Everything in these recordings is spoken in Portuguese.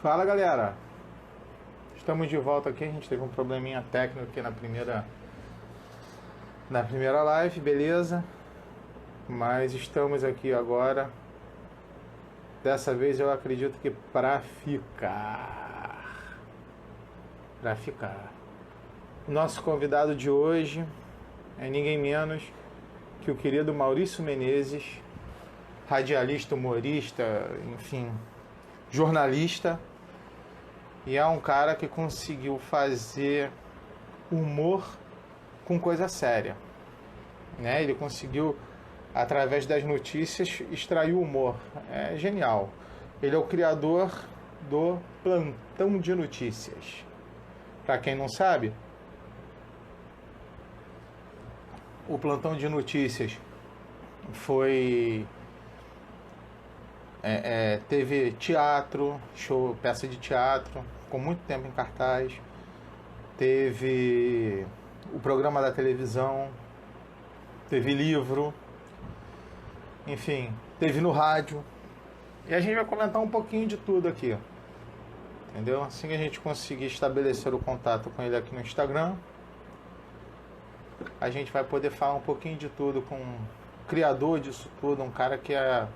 Fala galera, estamos de volta aqui. A gente teve um probleminha técnico aqui na primeira live, beleza? Mas estamos aqui agora. Dessa vez eu acredito que para ficar. Para ficar. O nosso convidado de hoje é ninguém menos que o querido Maurício Menezes, radialista, humorista, enfim, jornalista. E é um cara que conseguiu fazer humor com coisa séria, né? Ele conseguiu, através das notícias, extrair o humor. É genial. Ele é o criador do Plantão de Notícias. Para quem não sabe, o Plantão de Notícias foi... teve teatro, show, peça de teatro, ficou muito tempo em cartaz. Teve o programa da televisão, teve livro, enfim, teve no rádio. E a gente vai comentar um pouquinho de tudo aqui, entendeu? Assim que a gente conseguir estabelecer o contato com ele aqui no Instagram, a gente vai poder falar um pouquinho de tudo com o criador disso tudo, um cara que é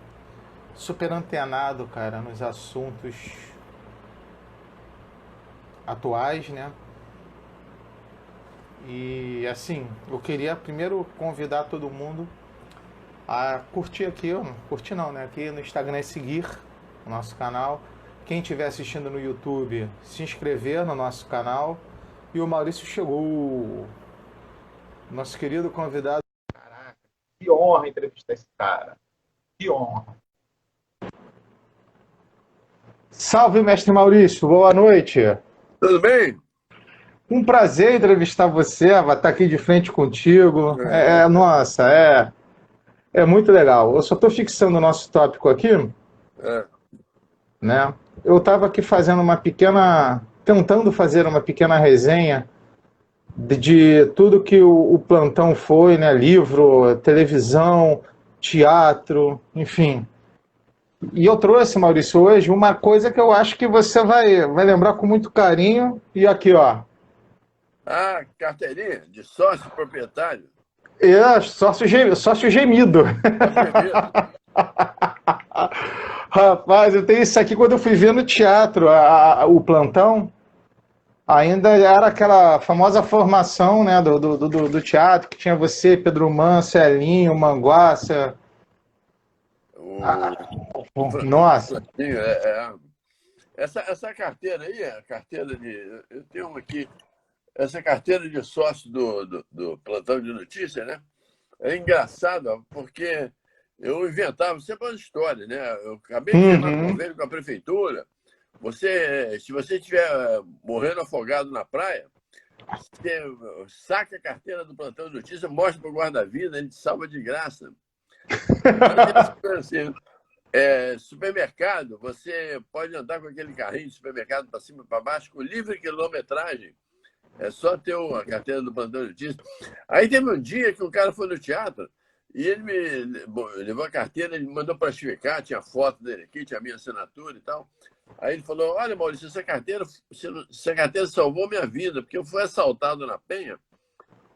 super antenado, cara, nos assuntos atuais, né? E assim, eu queria primeiro convidar todo mundo a curtir aqui, curtir não, né? Aqui no Instagram é seguir o nosso canal. Quem estiver assistindo no YouTube, se inscrever no nosso canal. E o Maurício chegou, nosso querido convidado. Caraca, que honra entrevistar esse cara. Que honra. Salve, mestre Maurício, boa noite. Tudo bem? Um prazer entrevistar você, vai estar aqui de frente contigo. Nossa, é muito legal. Eu só estou fixando o nosso tópico aqui, É. né? Eu estava aqui tentando fazer uma pequena resenha de tudo que o plantão foi, né? Livro, televisão, teatro, enfim. E eu trouxe, Maurício, hoje uma coisa que eu acho que você vai lembrar com muito carinho. E aqui, ó. Ah, carteirinha de sócio proprietário. Sócio gemido. Sócio gemido. Rapaz, eu tenho isso aqui quando eu fui ver no teatro, o plantão. Ainda era aquela famosa formação, né, do teatro, que tinha você, Pedro Manso, Celinho, Manguaça. Nossa. Essa carteira aí, a carteira de. Eu tenho uma aqui. Essa carteira de sócio do Plantão de Notícias, né? É engraçado, porque eu inventava sempre uma história, né? Eu acabei de firmar convênio com a prefeitura. Se você estiver morrendo afogado na praia, você saca a carteira do Plantão de Notícias, mostra para o guarda-vida, ele te salva de graça. Assim, supermercado, você pode andar com aquele carrinho de supermercado para cima e para baixo, com livre quilometragem. É só ter a carteira do Plantão de Notícias. Aí teve um dia que o cara foi no teatro e ele me levou a carteira, ele me mandou plastificar, tinha foto dele aqui, tinha a minha assinatura e tal. Aí ele falou, olha, Maurício, essa carteira salvou minha vida, porque eu fui assaltado na Penha,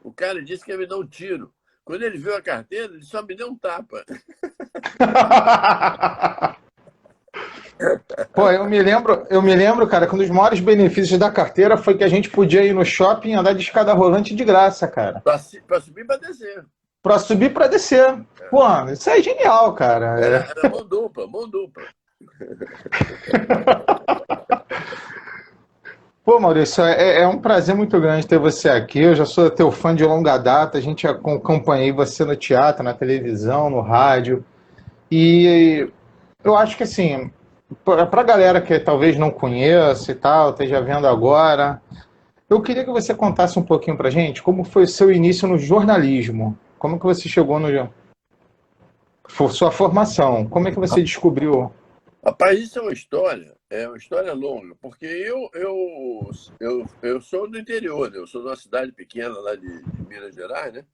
o cara disse que ia me dar um tiro. Quando ele viu a carteira, ele só me deu um tapa. Pô, eu me lembro, cara, que um dos maiores benefícios da carteira foi que a gente podia ir no shopping e andar de escada rolante de graça, cara. Para subir e para descer. Pra subir e pra descer. Pô, isso é genial, cara. Era mão dupla, mão dupla. Pô, Maurício, é um prazer muito grande ter você aqui. Eu já sou teu fã de longa data. A gente acompanhei você no teatro, na televisão, no rádio. E eu acho que, assim, pra galera que talvez não conheça e tal, esteja vendo agora, eu queria que você contasse um pouquinho pra gente como foi o seu início no jornalismo. Como que você chegou sua formação? Como é que você descobriu? Rapaz, isso é uma história longa, porque eu sou do interior, né? Eu sou de uma cidade pequena lá de Minas Gerais, né?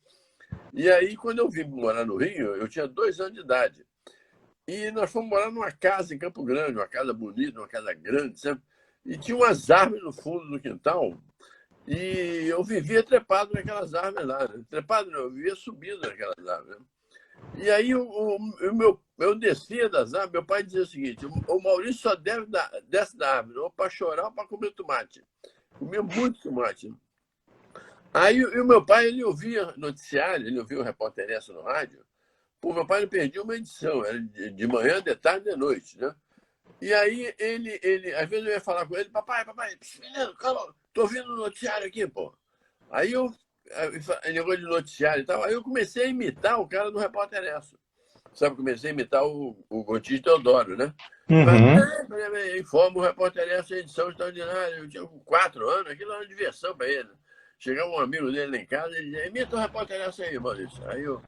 E aí, quando eu vim morar no Rio, eu tinha 2 anos de idade. E nós fomos morar numa casa em Campo Grande, uma casa bonita, uma casa grande, sabe? e tinha umas árvores no fundo do quintal, e eu vivia trepado naquelas árvores lá. Né? Trepado não, eu vivia subindo naquelas árvores. Né? E aí eu descia das árvores, meu pai dizia o seguinte, o Maurício só desce da árvore, ou para chorar ou para comer tomate. Comia muito tomate. Aí o meu pai, ele ouvia noticiário, ele ouvia o Repórter Essa no rádio. Pô, meu pai não perdia uma edição, era de manhã, de tarde, de noite, né? E aí às vezes eu ia falar com ele, papai, menino, calma, tô ouvindo o noticiário aqui, pô. Aí ele negócio de noticiário e tal, aí eu comecei a imitar o cara do Repórter Essa. Sabe, comecei a imitar o Gontijo Teodoro, né? Uhum. Informa o Repórter Essa, edição extraordinária. Eu tinha 4 anos, aquilo era uma diversão para ele. Chegava um amigo dele lá em casa e dizia, imita o Repórter Essa aí, Maurício. Aí eu...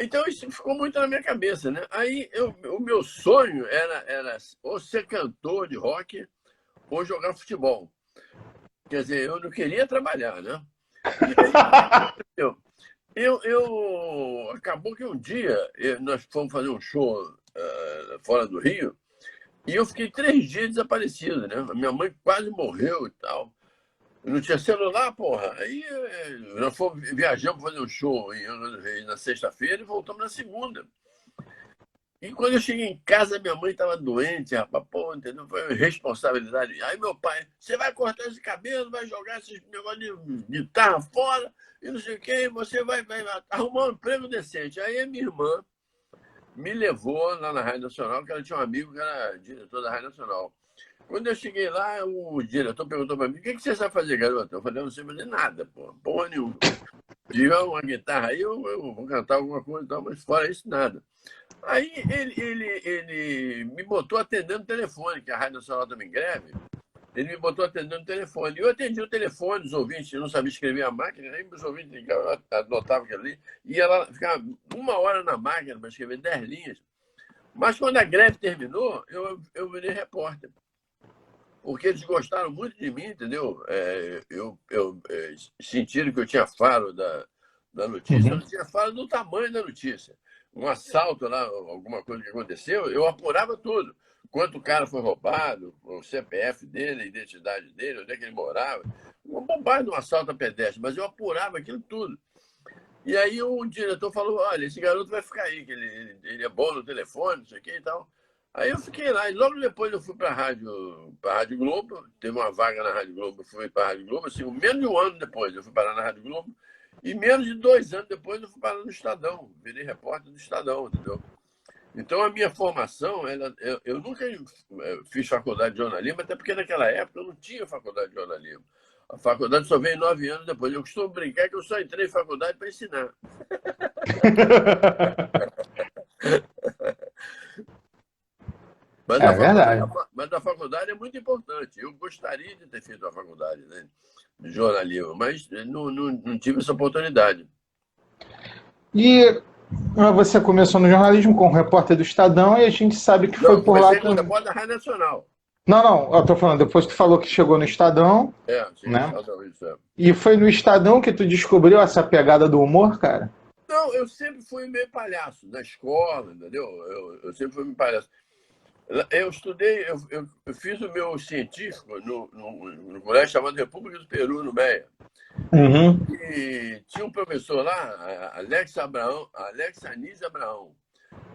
Então isso ficou muito na minha cabeça, né? Aí o meu sonho era ou ser cantor de rock ou jogar futebol. Quer dizer, eu não queria trabalhar, né? E aí, acabou que um dia nós fomos fazer um show fora do Rio e eu fiquei 3 dias desaparecido, né? A minha mãe quase morreu e tal. Eu não tinha celular, porra. Aí nós viajamos para fazer um show em Angra dos Reis na sexta-feira e voltamos na segunda. E quando eu cheguei em casa, minha mãe estava doente, rapaz, pô, entendeu? Foi responsabilidade. Aí meu pai, você vai cortar esse cabelo, vai jogar esse negócio de guitarra fora, e não sei o quê, você vai arrumar um emprego decente. Aí a minha irmã me levou lá na Rádio Nacional, porque ela tinha um amigo que era diretor da Rádio Nacional. Quando eu cheguei lá, o diretor perguntou para mim, o que você sabe fazer, garoto? Eu falei, eu não sei fazer nada, porra nenhuma. Tiver uma guitarra aí, eu vou cantar alguma coisa e tal, mas fora isso, nada. Aí ele me botou atendendo o telefone, que a Rádio Nacional também em greve. Ele me botou atendendo o telefone. Eu atendi o telefone, os ouvintes não sabiam escrever a máquina, aí os ouvintes anotavam aquilo ali. E ela ficava 1 hora na máquina para escrever 10 linhas. Mas quando a greve terminou, eu virei repórter. Porque eles gostaram muito de mim, entendeu? Sentiram que eu tinha faro da notícia. Eu não tinha faro do tamanho da notícia. Um assalto lá, alguma coisa que aconteceu, eu apurava tudo. Quanto o cara foi roubado, o CPF dele, a identidade dele, onde é que ele morava. Uma bobagem de um assalto a pedestre, mas eu apurava aquilo tudo. E aí o diretor falou, olha, esse garoto vai ficar aí, que ele é bom no telefone, não sei o que e tal. Aí eu fiquei lá, e logo depois eu fui para a Rádio Globo, teve uma vaga na Rádio Globo, eu fui para a Rádio Globo, assim, menos de 1 ano depois eu fui parar na Rádio Globo, e menos de 2 anos depois eu fui parar no Estadão, virei repórter do Estadão, entendeu? Então a minha formação, eu nunca fiz faculdade de jornalismo, até porque naquela época eu não tinha faculdade de jornalismo. A faculdade só veio 9 anos depois. Eu costumo brincar que eu só entrei em faculdade para ensinar. Mas, É verdade. mas a faculdade é muito importante. Eu gostaria de ter feito a faculdade, né, de jornalismo, mas não tive essa oportunidade. E você começou no jornalismo como repórter do Estadão e a gente sabe que Não, foi eu por lá comecei que... com o repórter da Rádio Nacional. Não, eu tô falando, depois que tu falou que chegou no Estadão, Cheguei no né? Estadão, isso é. E foi no Estadão que tu descobriu essa pegada do humor, cara? Não, eu sempre fui meio palhaço, na escola, entendeu? Eu sempre fui meio palhaço. Eu estudei, eu fiz o meu científico no colégio chamado República do Peru, no Meia. Uhum. E tinha um professor lá, Alex Anísio Abraão.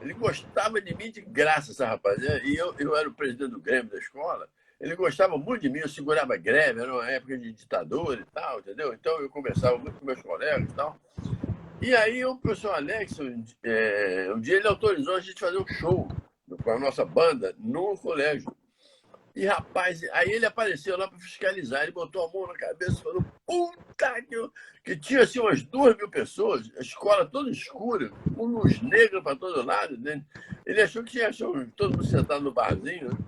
Ele gostava de mim de graça, essa rapaz. E eu era o presidente do Grêmio da escola. Ele gostava muito de mim, eu segurava greve, era uma época de ditadura e tal, entendeu? Então eu conversava muito com meus colegas e tal. E aí o professor Alex, um dia ele autorizou a gente fazer um show com a nossa banda no colégio. E, rapaz, aí ele apareceu lá para fiscalizar, ele botou a mão na cabeça e falou, puta que tinha assim umas 2.000 pessoas, a escola toda escura, com luz negra para todo lado, né? Ele achou que tinha todo mundo sentado no barzinho, né?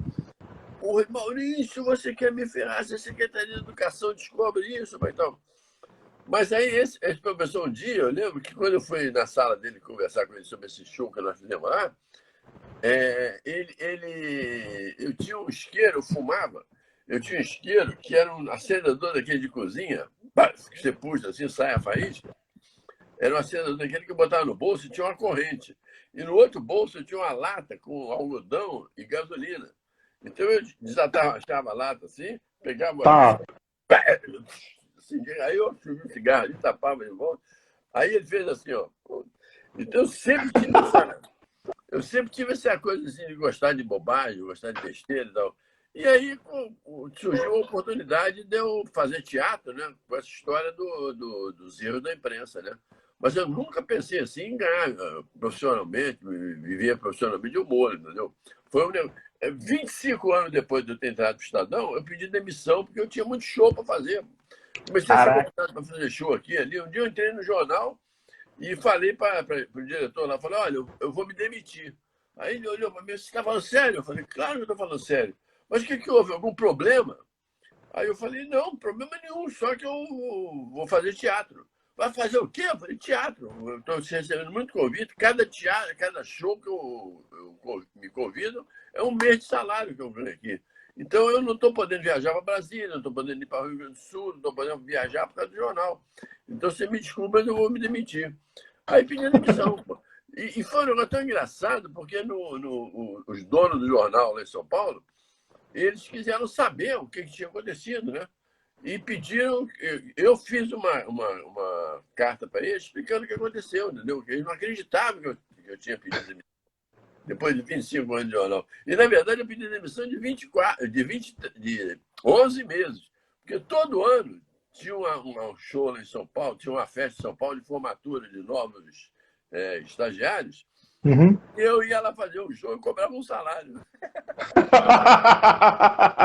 Porra, Maurício, você quer me ferrar, se a Secretaria de Educação descobre isso, então. Mas aí esse professor, um dia, eu lembro que quando eu fui na sala dele conversar com ele sobre esse show que nós fizemos lá, eu tinha um isqueiro, eu fumava, eu tinha um isqueiro que era um acendedor daquele de cozinha, que você puxa assim, sai a faísca. Era um acendedor daquele que eu botava no bolso e tinha uma corrente. E no outro bolso eu tinha uma lata com algodão e gasolina. Então eu desatava a lata assim, pegava Tá. assim, aí eu fumei um cigarro ali, tapava de volta. Aí ele fez assim, ó. Então eu sempre tive essa coisa assim, de gostar de bobagem, gostar de besteira e tal. E aí surgiu a oportunidade de eu fazer teatro, né? Com essa história dos erros da imprensa, né? Mas eu nunca pensei assim em ganhar profissionalmente, viver profissionalmente de humor, entendeu? Foi 25 anos depois de eu ter entrado no Estadão, eu pedi demissão porque eu tinha muito show para fazer. Comecei a ser Caraca. convidado para fazer show aqui ali. Um dia eu entrei no jornal e falei para o diretor lá, falei, olha, eu vou me demitir. Aí ele olhou para mim, você está falando sério? Eu falei, claro que eu estou falando sério. Mas o que houve? Algum problema? Aí eu falei, não, problema nenhum, só que eu vou fazer teatro. Vai fazer o quê? Eu falei, teatro. Eu estou recebendo muito convite. Cada teatro, cada show que eu me convido é um mês de salário que eu ganho aqui. Então eu não estou podendo viajar para Brasília, não estou podendo ir para o Rio Grande do Sul, não estou podendo viajar por causa do jornal. Então você me desculpa, mas eu vou me demitir. Aí pedi demissão. E foi um negócio tão engraçado, porque os donos do jornal lá em São Paulo, eles quiseram saber o que tinha acontecido, né? E pediram. Eu fiz uma carta para eles explicando o que aconteceu, entendeu? Eles não acreditavam que eu tinha pedido demissão depois de 25 anos de jornal. E, na verdade, eu pedi demissão de 11 meses. Porque todo ano tinha um show lá em São Paulo, tinha uma festa em São Paulo de formatura de novos estagiários. Uhum. E eu ia lá fazer um show e cobrava um salário.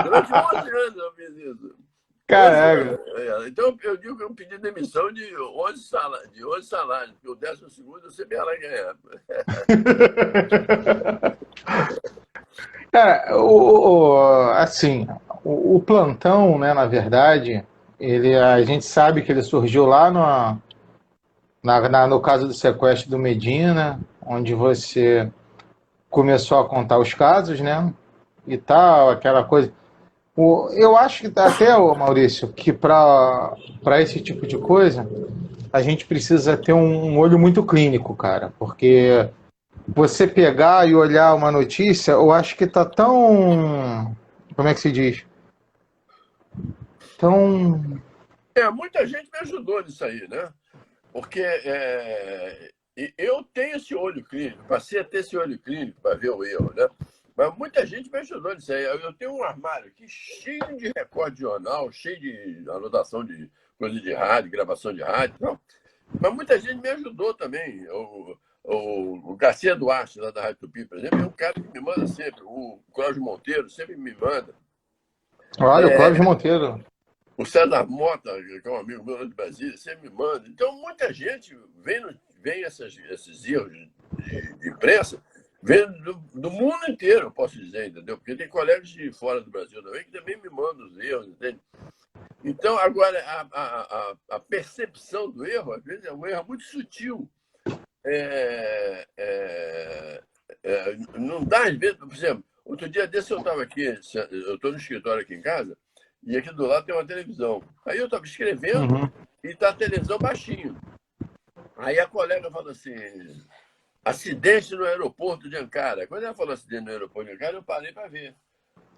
Durante 11 anos eu fiz isso. Caraca. Então, eu digo que eu pedi demissão de 11 salários, porque o 12º eu sempre ia lá ganhar. Cara, assim, o plantão, né, na verdade, a gente sabe que ele surgiu lá no caso do sequestro do Medina, onde você começou a contar os casos, né, e tal, aquela coisa. Eu acho que até, Maurício, que para esse tipo de coisa, a gente precisa ter um olho muito clínico, cara, porque você pegar e olhar uma notícia, eu acho que tá tão. Como é que se diz? Tão. Muita gente me ajudou nisso aí, né? Porque eu tenho esse olho clínico, passei a ter esse olho clínico para ver o erro, né? Mas muita gente me ajudou nisso aí. Eu tenho um armário aqui cheio de recorde de jornal, cheio de anotação de coisa de rádio, gravação de rádio. Não. Mas muita gente me ajudou também. O Garcia Duarte, lá da Rádio Tupi, por exemplo, é um cara que me manda sempre. O Cláudio Monteiro sempre me manda. Olha, o Cláudio Monteiro. O César Mota, que é um amigo meu lá de Brasília, sempre me manda. Então, muita gente vem esses erros de imprensa, vem do mundo inteiro, eu posso dizer, entendeu? Porque tem colegas de fora do Brasil também que também me mandam os erros, entende? Então, agora, a percepção do erro, às vezes, é um erro muito sutil. Não dá, às vezes, por exemplo, outro dia desse eu estava aqui, eu estou no escritório aqui em casa, e aqui do lado tem uma televisão. Aí eu estava escrevendo e está a televisão baixinho. Aí a colega falou assim, acidente no aeroporto de Ankara. Quando ela falou acidente no aeroporto de Ankara, eu parei para ver.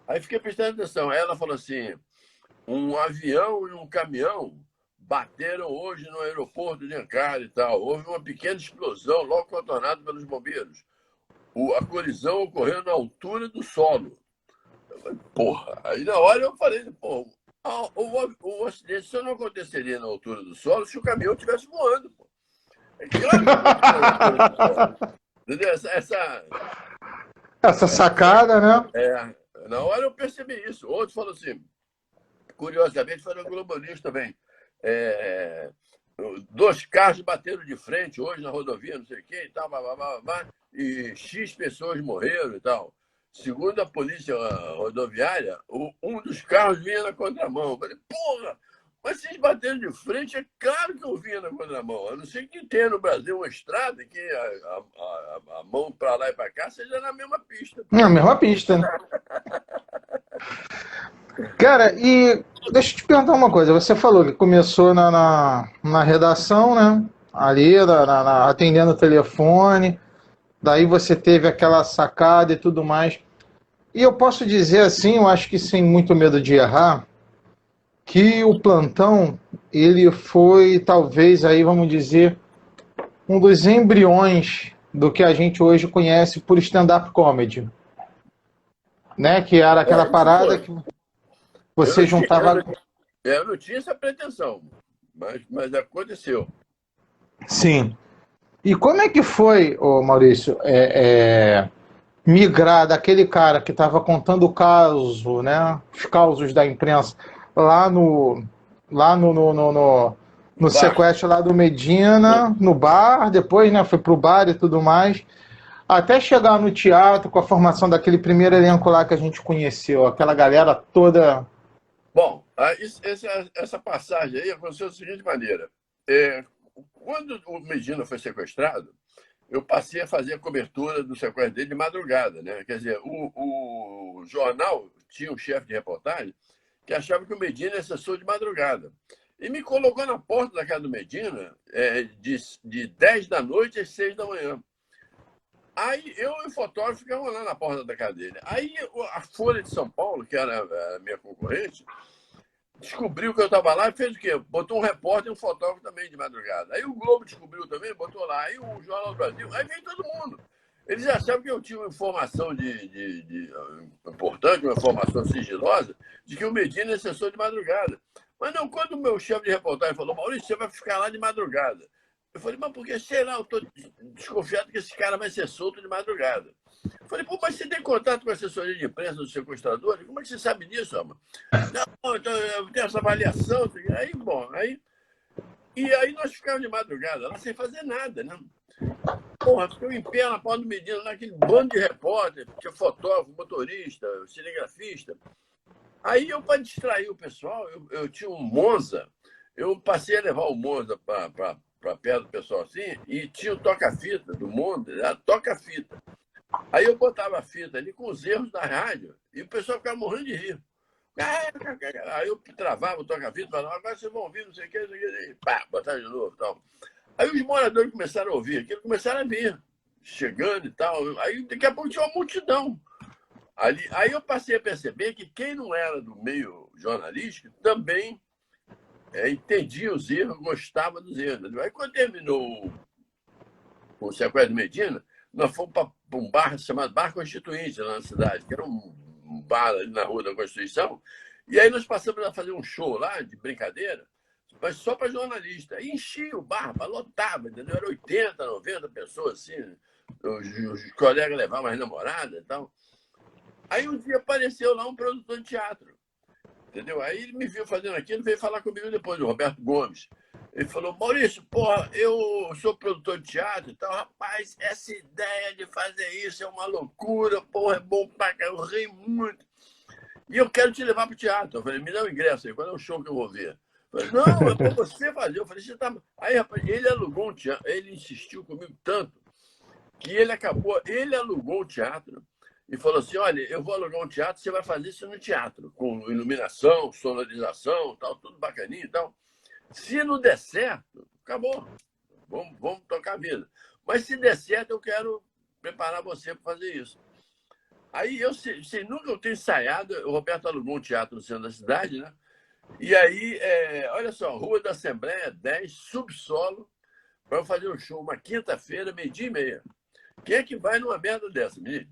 Aí fiquei prestando atenção. Aí ela falou assim, um avião e um caminhão bateram hoje no aeroporto de Ankara e tal. Houve uma pequena explosão, logo contornada pelos bombeiros. A colisão ocorreu na altura do solo. Porra, aí na hora eu falei, pô, o acidente só não aconteceria na altura do solo se o caminhão estivesse voando. Pô. É claro que entendeu? Essa sacada, né? Na hora eu percebi isso. Outro falou assim, curiosamente, foi no Globalista também. 2 carros bateram de frente hoje na rodovia, não sei o quê, e tal, e X pessoas morreram e tal. Segundo a polícia rodoviária, um dos carros vinha na contramão. Eu falei, porra, mas vocês bateram de frente, é claro que eu vinha na contramão. A não ser que tenha no Brasil uma estrada que a mão para lá e para cá seja na mesma pista. Na mesma pista, né? Cara, e deixa eu te perguntar uma coisa. Você falou que começou na redação, né? Ali, atendendo o telefone. Daí você teve aquela sacada e tudo mais. E eu posso dizer assim, eu acho que sem muito medo de errar, que o Plantão, ele foi talvez aí, vamos dizer, um dos embriões do que a gente hoje conhece por stand-up comedy, né? Que era aquela Isso parada foi. que Eu você não tinha, eu juntava. não, eu não tinha essa pretensão, mas aconteceu. Sim. E como é que foi, ô Maurício, migrar daquele cara que estava contando o caso, né? Os causos da imprensa lá no, lá no Bar. sequestro lá do Medina, no bar, depois, né? Foi pro bar e tudo mais. Até chegar no teatro com a formação daquele primeiro elenco lá que a gente conheceu, aquela galera toda. Bom, essa passagem aí aconteceu da seguinte maneira. Quando o Medina foi sequestrado, eu passei a fazer a cobertura do sequestro dele de madrugada, né? Quer dizer, o jornal tinha um chefe de reportagem que achava que o Medina era assessor de madrugada. E me colocou na porta da casa do Medina de 10 da noite às 6 da manhã. Aí eu e o fotógrafo ficamos lá na porta da casa dele. Aí a Folha de São Paulo, que era a minha concorrente, descobriu que eu estava lá e fez o quê? Botou um repórter e um fotógrafo também de madrugada. Aí o Globo descobriu também, botou lá. Aí o Jornal do Brasil, aí veio todo mundo. Eles achavam que eu tinha uma informação importante, uma informação sigilosa, de que o Medina é assessor de madrugada. Mas não, quando o meu chefe de reportagem falou, Maurício, você vai ficar lá de madrugada. Eu falei, mas porque, sei lá, eu estou desconfiado que esse cara vai ser solto de madrugada. Eu falei, pô, mas você tem contato com a assessoria de imprensa do sequestrador? Como é que você sabe disso, amor? Não, então eu tenho essa avaliação. Aí, bom, e aí nós ficamos de madrugada lá sem fazer nada, né? Porra, ficou em pé na porta do Medina, naquele bando de repórter, tinha fotógrafo, motorista, cinegrafista. Aí eu, para distrair o pessoal, eu tinha um Monza, eu passei a levar o Monza para perto do pessoal assim, e tinha o toca-fita do Monza, era toca-fita. Aí eu botava a fita ali com os erros da rádio, e o pessoal ficava morrendo de rir. Aí eu travava o toca-fita, falava, agora vocês vão ouvir, não sei o que, e pá, botava de novo e tal. Aí os moradores começaram a ouvir aquilo, começaram a vir, chegando e tal. Aí daqui a pouco tinha uma multidão. Aí eu passei a perceber que quem não era do meio jornalístico também entendia os erros, gostava dos erros. Aí quando terminou o sequestro de Medina, nós fomos para um bar chamado Bar Constituinte, lá na cidade, que era um bar ali na Rua da Constituição. E aí nós passamos a fazer um show lá, de brincadeira, mas só para jornalista. E enchia o bar, lotava, entendeu? Era 80, 90 pessoas, assim. Os colegas levavam as namoradas e tal. Aí um dia apareceu lá um produtor de teatro, entendeu? Aí ele me viu fazendo aquilo, veio falar comigo depois, o Roberto Gomes. Ele falou, Maurício, porra, eu sou produtor de teatro e tal. Rapaz, essa ideia de fazer isso é uma loucura, porra, é bom pra cá, eu ri muito. E eu quero te levar pro teatro. Eu falei, me dá o ingresso aí, qual é o show que eu vou ver? Eu falei, não, é pra você fazer. Eu falei, você tá... Aí, rapaz, ele alugou um teatro, ele insistiu comigo tanto, que ele alugou o teatro e falou assim, olha, eu vou alugar um teatro, você vai fazer isso no teatro, com iluminação, sonorização, tal, tudo bacaninho e tal. Se não der certo, acabou. Vamos tocar a vida. Mas se der certo, eu quero preparar você para fazer isso. Aí eu sei, nunca eu tenho ensaiado, o Roberto alugou um teatro no centro da cidade, né? E aí, olha só, Rua da Assembleia 10, subsolo, para eu fazer um show uma quinta-feira, 12h30. Quem é que vai numa merda dessa, menino?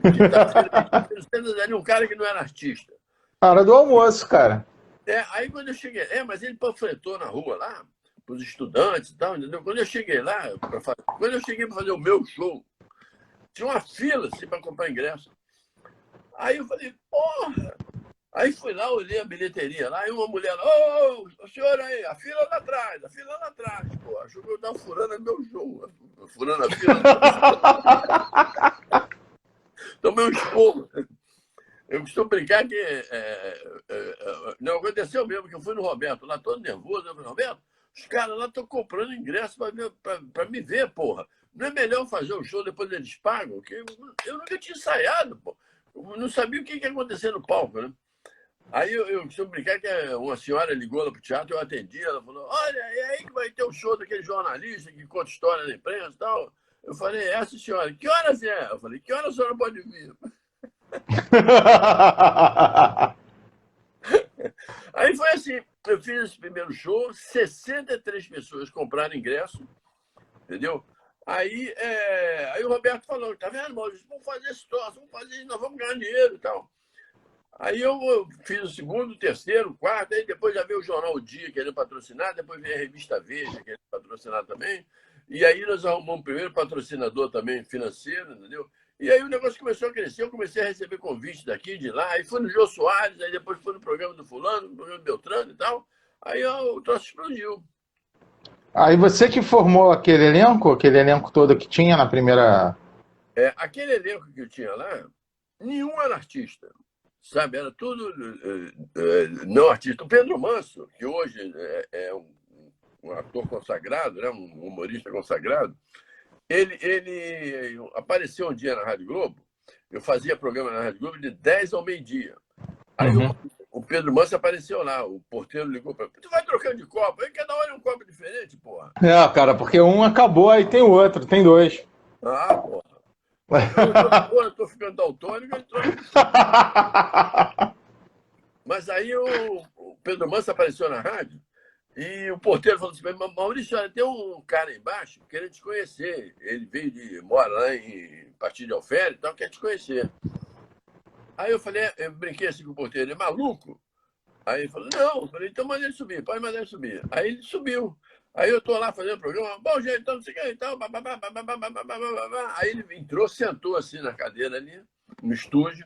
Quinta-feira, um cara que não era artista. Hora do almoço, cara. Aí quando eu cheguei, mas ele panfletou na rua lá, para os estudantes e tal, entendeu? Quando eu cheguei lá, quando eu cheguei para fazer o meu show, tinha uma fila assim, para comprar ingresso. Aí eu falei, porra! Aí fui lá, olhei a bilheteria lá, e uma mulher lá, ô, senhor aí, a fila lá atrás, a fila lá atrás. Pô, achou que eu estava furando meu show, furando a fila. Tomei um esporro. Eu costumo brincar que não aconteceu mesmo, que eu fui no Roberto, lá todo nervoso. Eu falei, Roberto, os caras lá estão comprando ingresso para me ver, porra. Não é melhor fazer o show depois eles pagam? Porque eu nunca tinha ensaiado, pô. Eu não sabia o que ia acontecer no palco, né? Aí eu costumo brincar que uma senhora ligou lá pro teatro, eu atendi, ela falou, olha, é aí que vai ter o show daquele jornalista que conta história na imprensa e tal. Eu falei, essa senhora, que horas é? Eu falei, que horas a senhora pode vir? Aí foi assim, eu fiz esse primeiro show, 63 pessoas compraram ingresso, entendeu? Aí o Roberto falou, tá vendo, Maurício, vamos fazer esse troço, vamos fazer isso, nós vamos ganhar dinheiro e tal. Aí eu fiz o segundo, o terceiro, o quarto, aí depois já veio o Jornal O Dia querendo patrocinar, depois veio a Revista Veja querendo patrocinar também. E aí nós arrumamos o primeiro patrocinador também financeiro, entendeu? E aí o negócio começou a crescer, eu comecei a receber convites daqui, de lá, aí fui no Jô Soares, aí depois fui no programa do fulano, no programa do Beltrano e tal. Aí o troço explodiu. Aí você que formou aquele elenco todo que tinha na primeira. Aquele elenco que eu tinha lá, nenhum era artista, sabe? Era tudo não artista. O Pedro Manso, que hoje é um ator consagrado, né? Um humorista consagrado, ele apareceu um dia na Rádio Globo. Eu fazia programa na Rádio Globo de 10 ao meio-dia. Aí o Pedro Manso apareceu lá, o porteiro ligou para ele: tu vai trocando de copo? Aí cada hora é um copo diferente, porra. É, cara, porque um acabou, aí tem o outro, tem dois. Ah, porra. Eu tô ficando daltônico, ele troca. Mas aí o Pedro Manso apareceu na rádio e o porteiro falou assim: Maurício, olha, tem um cara embaixo querendo te conhecer. Ele mora lá em Partido de Alférez e tal, quer te conhecer. Aí eu falei, eu brinquei assim com o porteiro: ele é maluco? Aí ele falou: não. Eu falei: então manda ele subir, pode mandar ele subir. Aí ele subiu. Aí eu tô lá fazendo o programa, bom jeito, então não sei o que e tal. Aí ele entrou, sentou assim na cadeira ali, no estúdio.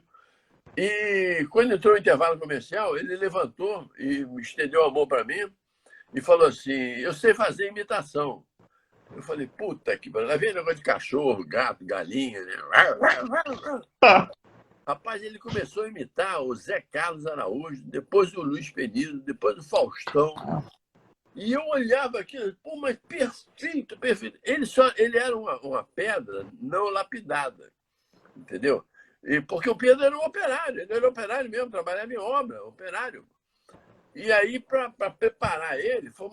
E quando entrou o intervalo comercial, ele levantou e me estendeu a mão para mim e falou assim: eu sei fazer imitação. Eu falei: puta que pariu. Lá vem negócio de cachorro, gato, galinha, né? Rapaz, ele começou a imitar o Zé Carlos Araújo, depois o Luiz Penido, depois o Faustão. E eu olhava aquilo, pô, mas perfeito, perfeito. Ele era uma pedra não lapidada, entendeu? Porque o Pedro era um operário, ele era operário mesmo, trabalhava em obra, operário. E aí, para preparar ele, foi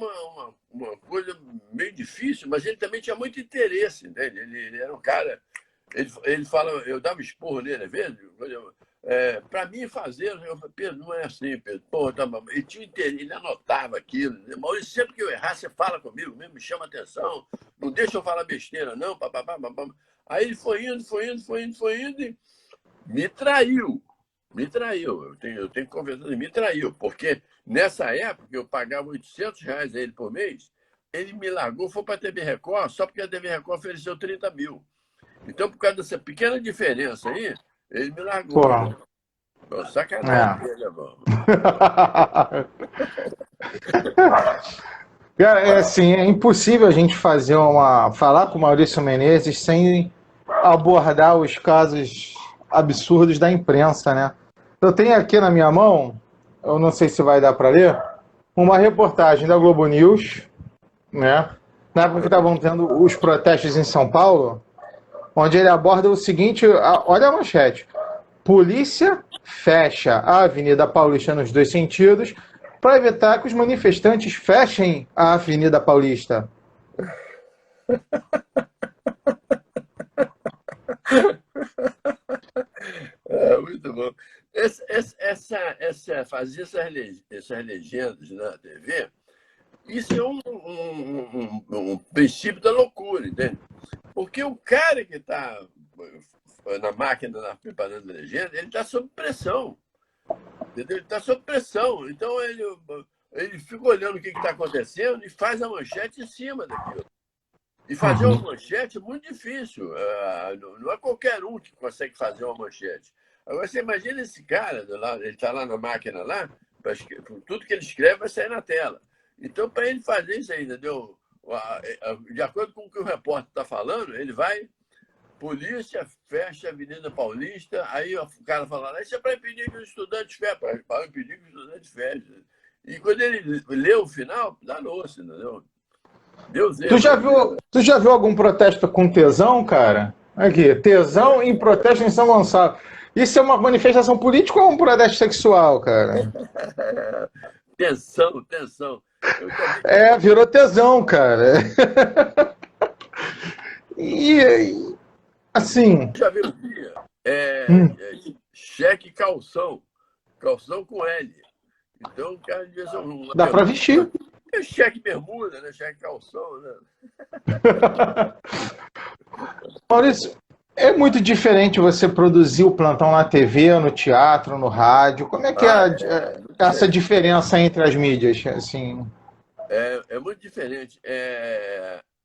uma coisa meio difícil, mas ele também tinha muito interesse, né? Ele era um cara. Ele fala, eu dava esporro nele, às vezes, para mim fazer, eu falei: Pedro, não é assim, Pedro. Pô, tá bom. Ele tinha interesse, ele anotava aquilo. Maurício, sempre que eu errar, você fala comigo mesmo, me chama atenção, não deixa eu falar besteira, não. Aí ele foi indo e me traiu. Me traiu. Eu tenho que confessar, me traiu, porque nessa época eu pagava R$ 800 a ele por mês, ele me largou, foi para a TV Record, só porque a TV Record ofereceu 30 mil. Então, por causa dessa pequena diferença aí, ele me largou. Pô, sacanagem dele, irmão. Cara, é assim, é impossível a gente falar com o Maurício Menezes sem abordar os casos absurdos da imprensa, né? Eu tenho aqui na minha mão, eu não sei se vai dar para ler, uma reportagem da Globo News, né? Na época que estavam tendo os protestos em São Paulo, onde ele aborda o seguinte, olha a manchete: polícia fecha a Avenida Paulista nos dois sentidos para evitar que os manifestantes fechem a Avenida Paulista. Muito bom. Fazer essas legendas na TV, isso é um princípio da loucura, entende? Porque o cara que está na máquina preparando a legenda, ele está sob pressão. Entendeu? Ele está sob pressão. Então ele fica olhando o que está acontecendo e faz a manchete em cima daquilo. E fazer uma manchete é muito difícil. Não é qualquer um que consegue fazer uma manchete. Agora, você imagina esse cara, ele está lá na máquina, lá, tudo que ele escreve vai sair na tela. Então, para ele fazer isso aí, entendeu? De acordo com o que o repórter está falando, ele vai, polícia fecha a Avenida Paulista, aí o cara fala: isso é para impedir que os estudantes fechem, para impedir que os estudantes fechem. E quando ele lê o final, danou-se, entendeu? Deus Tu já viu algum protesto com tesão, cara? Aqui, tesão em protesto em São Gonçalo. Isso é uma manifestação política ou um protesto sexual, cara? Tensão. Virou tesão, cara. E, assim... Já viu o dia? cheque calção. Calção com L. Então, o cara devia ser uma Dá para vestir. É cheque bermuda, né? Cheque calção, né? Maurício, é muito diferente você produzir o plantão na TV, no teatro, no rádio. Como é que essa diferença entre as mídias? Assim? É muito diferente.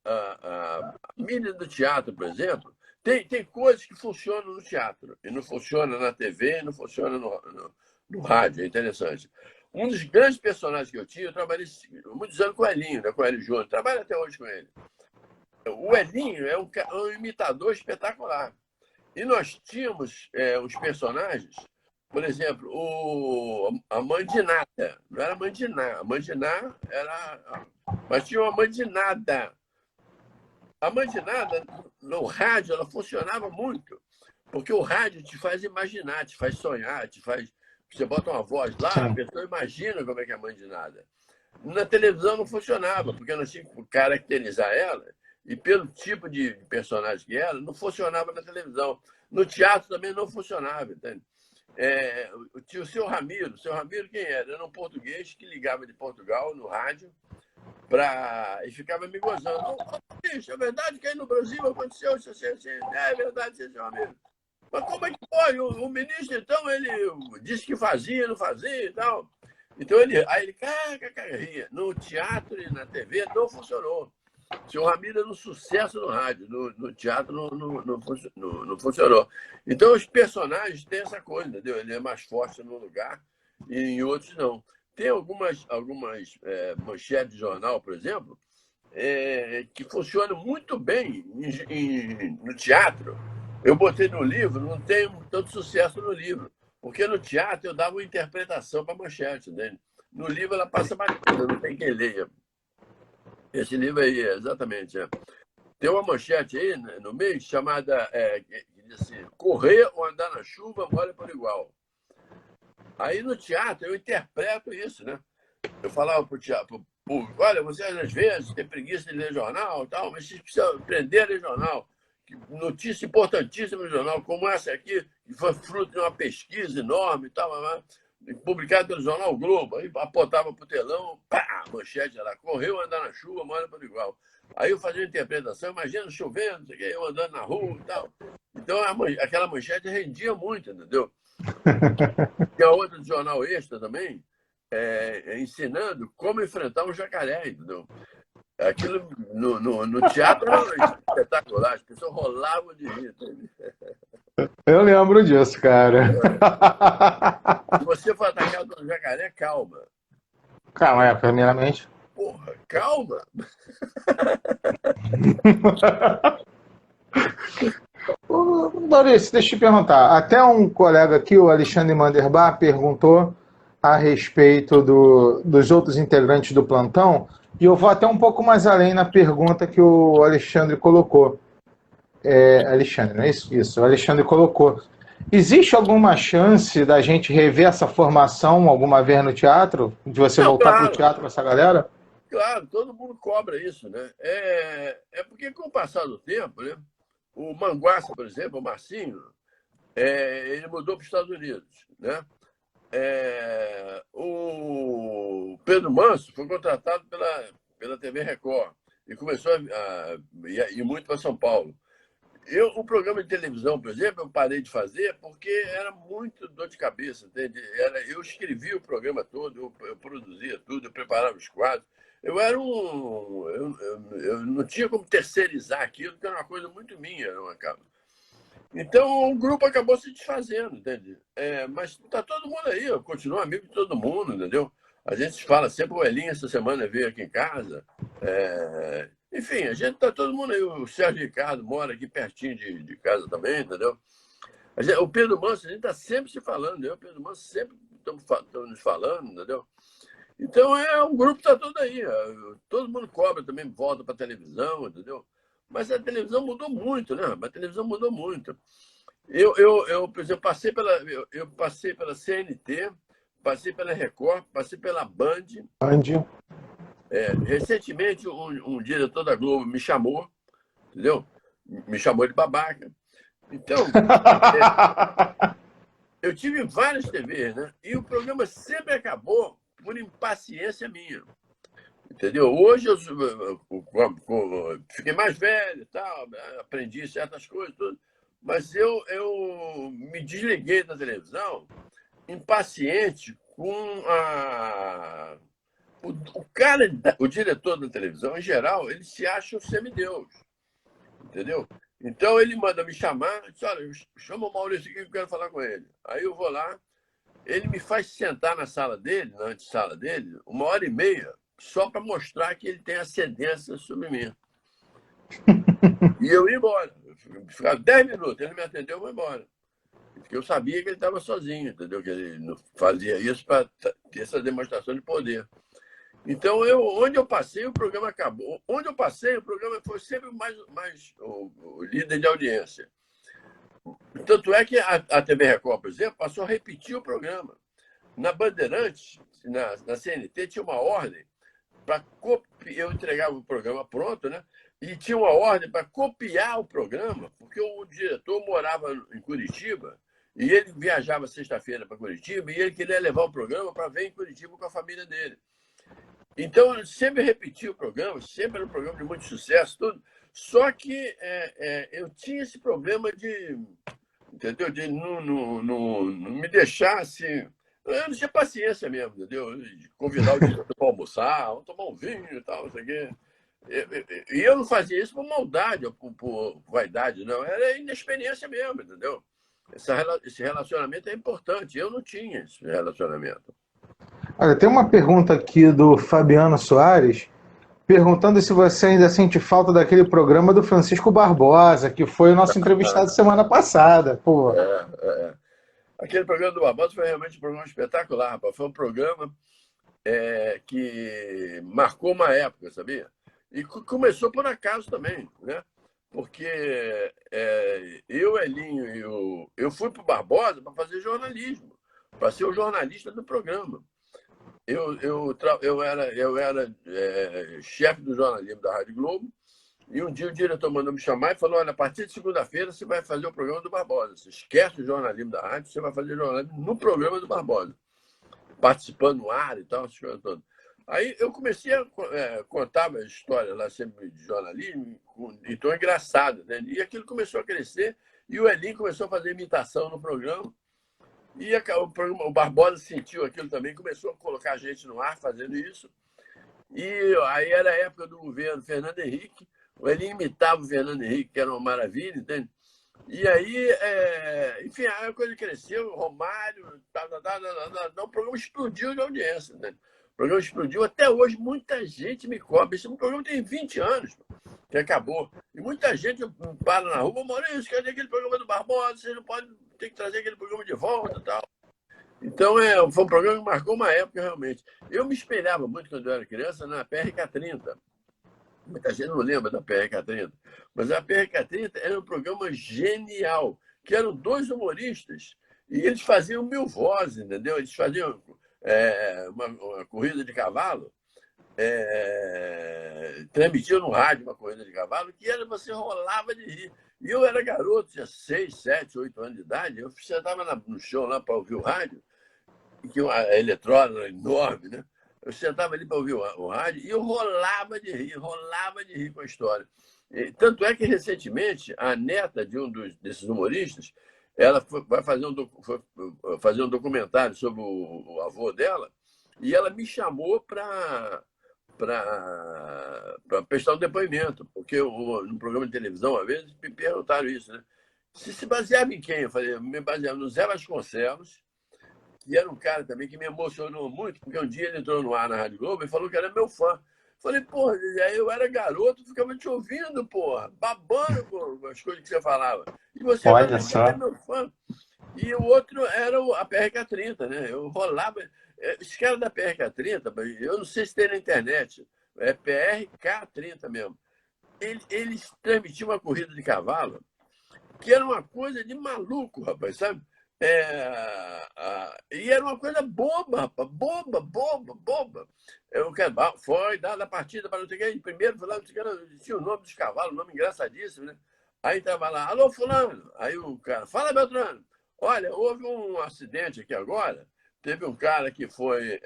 A mídia do teatro, por exemplo, tem coisas que funcionam no teatro e não funciona na TV, não funciona no rádio. É interessante. Um dos grandes personagens que eu tinha, eu trabalhei muitos anos com o Elinho, né, com o Hélio Júnior. Trabalho até hoje com ele. O Elinho é um imitador espetacular. E nós tínhamos os personagens, por exemplo, a Mandinada. Não era Mandiná. A Mandiná era... Mas tinha uma Mandinada. A Mandinada, no rádio, ela funcionava muito. Porque o rádio te faz imaginar, te faz sonhar, te faz... Você bota uma voz lá, a pessoa imagina como é que é a Mandinada. Na televisão não funcionava, porque nós tínhamos que caracterizar ela, e pelo tipo de personagem que era, não funcionava na televisão. No teatro também não funcionava, entende? Tinha o seu Ramiro. O seu Ramiro quem era? Era um português que ligava de Portugal no rádio e ficava me gozando. Bicho, é verdade que aí no Brasil aconteceu isso assim, assim. É verdade, seu Ramiro. Mas como é que pode? O ministro, então, ele disse que fazia, não fazia e tal. Então, ele ria. No teatro e na TV não funcionou. O seu Ramiro era um sucesso no rádio, no teatro não funcionou. Então, os personagens têm essa coisa, entendeu? Ele é mais forte num lugar e em outros não. Tem algumas manchetes de jornal, por exemplo, que funcionam muito bem no teatro. Eu botei no livro, não tem tanto sucesso no livro, porque no teatro eu dava uma interpretação para a manchete, né? No livro ela passa batida, não tem quem leia. Esse livro aí, exatamente. Tem uma manchete aí no meio chamada que diz assim, correr ou andar na chuva, molha por igual. Aí no teatro eu interpreto isso, né? Eu falava para o teatro, olha, vocês às vezes têm preguiça de ler jornal e tal, mas vocês precisam aprender a ler jornal. Notícia importantíssima no jornal, como essa aqui, que foi fruto de uma pesquisa enorme e tal, publicado pelo jornal o Globo. Aí apontava para o telão, pá, manchete lá, correu andar na chuva, molha por igual. Aí eu fazia a interpretação, imagina chovendo, eu andando na rua e tal. Então aquela manchete rendia muito, entendeu? Tem a outra do jornal Extra também, ensinando como enfrentar um jacaré, entendeu? Aquilo no teatro era espetacular, as pessoas rolavam de rir. Eu lembro disso, cara. Se você for atacado pelo jacaré, calma. Calma, primeiramente. Porra, calma. Maurício, deixa eu te perguntar. Até um colega aqui, o Alexandre Manderbar, perguntou a respeito dos outros integrantes do plantão, e eu vou até um pouco mais além na pergunta que o Alexandre colocou. Alexandre, não é isso? Isso, o Alexandre colocou. Existe alguma chance da gente rever essa formação alguma vez no teatro? De você voltar para o teatro com essa galera? Claro, todo mundo cobra isso, né? Porque com o passar do tempo, né? O Manguaça, por exemplo, o Marcinho, ele mudou para os Estados Unidos, né? O Pedro Manso foi contratado pela TV Record e começou a ir muito para São Paulo. O programa de televisão, por exemplo, eu parei de fazer porque era muito dor de cabeça, entende? Eu escrevia o programa todo, eu produzia tudo, eu preparava os quadros. Eu não tinha como terceirizar aquilo, que era uma coisa muito minha, não acaba. Então, o grupo acabou se desfazendo, entende? Mas está todo mundo aí, eu continuo amigo de todo mundo, entendeu? A gente fala sempre, o Elinho essa semana veio aqui em casa. Enfim, a gente está todo mundo aí. O Sérgio Ricardo mora aqui pertinho de casa também, entendeu? O Pedro Manso, a gente está sempre se falando, eu e o Pedro Manso sempre estamos nos falando, entendeu? Então, o grupo está todo aí. Todo mundo cobra também, volta para a televisão, entendeu? Mas a televisão mudou muito, né? A televisão mudou muito. Por exemplo, eu passei pela CNT, passei pela Record, passei pela Band. Recentemente, um diretor da Globo me chamou, entendeu? Me chamou de babaca. Então, eu tive várias TVs, né? E o programa sempre acabou por impaciência minha. Entendeu? Hoje eu fiquei mais velho e tal, aprendi certas coisas, tudo, mas eu me desliguei da televisão impaciente com o cara, o diretor da televisão, em geral, ele se acha um semideus, entendeu? Então ele manda me chamar, diz, olha, chama o Maurício aqui que eu quero falar com ele. Aí eu vou lá, ele me faz sentar na sala dele, na antessala dele, 1h30, só para mostrar que ele tem ascendência sobre mim. E eu ia embora. Ficava 10 minutos, ele me atendeu, eu vou embora. Porque eu sabia que ele estava sozinho, entendeu? Que ele não fazia isso para ter essa demonstração de poder. Então, onde eu passei, o programa acabou. Onde eu passei, o programa foi sempre mais o líder de audiência. Tanto é que a TV Record, por exemplo, passou a repetir o programa. Na Bandeirantes, na CNT, tinha uma ordem para copiar. Eu entregava o programa pronto, né? E tinha uma ordem para copiar o programa, porque o diretor morava em Curitiba e ele viajava sexta-feira para Curitiba e ele queria levar o programa para ver em Curitiba com a família dele. Então, eu sempre repetia o programa, sempre era um programa de muito sucesso, tudo. Só que eu tinha esse problema de, entendeu? De não me deixar assim. Eu não tinha paciência mesmo, entendeu? De convidar o diretor para almoçar, vamos tomar um vinho e tal, não sei o quê. E eu não fazia isso por maldade ou por vaidade, não. Era inexperiência mesmo, entendeu? Esse relacionamento é importante. Eu não tinha esse relacionamento. Olha, tem uma pergunta aqui do Fabiano Soares, perguntando se você ainda sente falta daquele programa do Francisco Barbosa, que foi o nosso entrevistado semana passada. Pô, Aquele programa do Barbosa foi realmente um programa espetacular, rapaz. Foi um programa que marcou uma época, sabia? E começou por acaso também, né? Porque eu, Elinho eu fui para o Barbosa para fazer jornalismo, para ser o jornalista do programa. Eu era chefe do jornalismo da Rádio Globo e um dia o diretor mandou me chamar e falou, olha, a partir de segunda-feira você vai fazer o programa do Barbosa. Você esquece o jornalismo da rádio, você vai fazer jornalismo no programa do Barbosa, participando no ar e tal, essas coisas todas. Aí eu comecei a contar a história lá sempre de jornalismo, em tom engraçado, né? E aquilo começou a crescer e o Elinho começou a fazer imitação no programa. E o Barbosa sentiu aquilo também, começou a colocar a gente no ar fazendo isso. E aí era a época do governo Fernando Henrique, ele imitava o Fernando Henrique, que era uma maravilha, entende? E aí, enfim, a coisa cresceu, Romário, o programa explodiu de audiência, né? O programa explodiu, até hoje muita gente me cobra. Esse programa tem 20 anos que acabou. E muita gente para na rua, Maurício, cadê aquele programa do Barbosa? Você não pode ter que trazer aquele programa de volta e tal. Então, foi um programa que marcou uma época, realmente. Eu me espelhava muito, quando eu era criança, na PRK-30. Muita gente não lembra da PRK-30. Mas a PRK-30 era um programa genial, que eram dois humoristas, e eles faziam 1000 vozes, entendeu? Eles faziam uma corrida de cavalo, transmitiam no rádio uma corrida de cavalo, que você rolava de rir. E eu era garoto, tinha 6, 7, 8 anos de idade, eu sentava no chão lá para ouvir o rádio, que a eletrônica era enorme, né? Eu sentava ali para ouvir o rádio e eu rolava de rir com a história. Tanto é que, recentemente, a neta de desses humoristas, ela vai fazer um documentário sobre o avô dela, e ela me chamou para prestar um depoimento, porque no programa de televisão, uma vez, me perguntaram isso, né? Se baseava em quem? Eu falei, me baseava no Zé Vasconcelos, que era um cara também que me emocionou muito, porque um dia ele entrou no ar na Rádio Globo e falou que era meu fã. Falei, porra, eu era garoto, ficava te ouvindo, porra, babando com as coisas que você falava. E você agora olha me diz que é só. meu fã. E o outro era a PRK-30, né? Eu rolava. Esse cara da PRK-30, eu não sei se tem na internet, é PRK-30 mesmo. Eles transmitiam uma corrida de cavalo que era uma coisa de maluco, rapaz, sabe? E era uma coisa boba, rapaz, boba. Foi dada a partida para não sei o que, primeiro foi lá, não sei o que, tinha o nome dos cavalos, nome engraçadíssimo, né? Aí estava lá, alô, fulano. Aí o cara, fala, Beltrano. Olha, houve um acidente aqui agora. Teve um cara que foi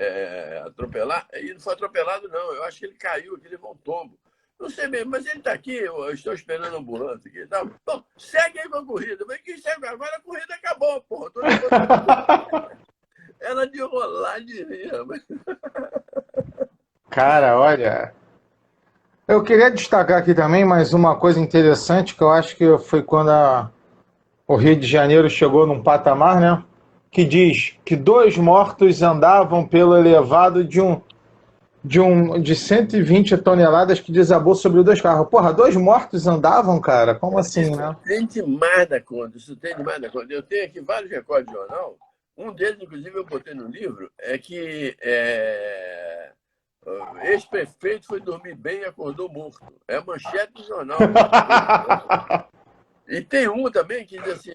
atropelado. E não foi atropelado, não. Eu acho que ele caiu, que ele levou um tombo. Não sei mesmo, mas ele está aqui. Eu estou esperando a ambulância aqui. Tá? Bom, segue aí com a corrida. Mas que segue agora? A corrida acabou, porra. Ela de rolar de rir. Mas... Cara, olha, eu queria destacar aqui também mais uma coisa interessante que eu acho que foi quando o Rio de Janeiro chegou num patamar, né? Que diz que 2 mortos andavam pelo elevado de 120 toneladas que desabou sobre 2 carros. Porra, 2 mortos andavam, cara? Como assim, Isso né? tem demais da conta. Isso tem demais da conta. Eu tenho aqui vários recordes de jornal. Um deles, inclusive, eu botei no livro, é que ex-prefeito foi dormir bem e acordou morto. É a manchete do jornal. E tem um também que diz assim,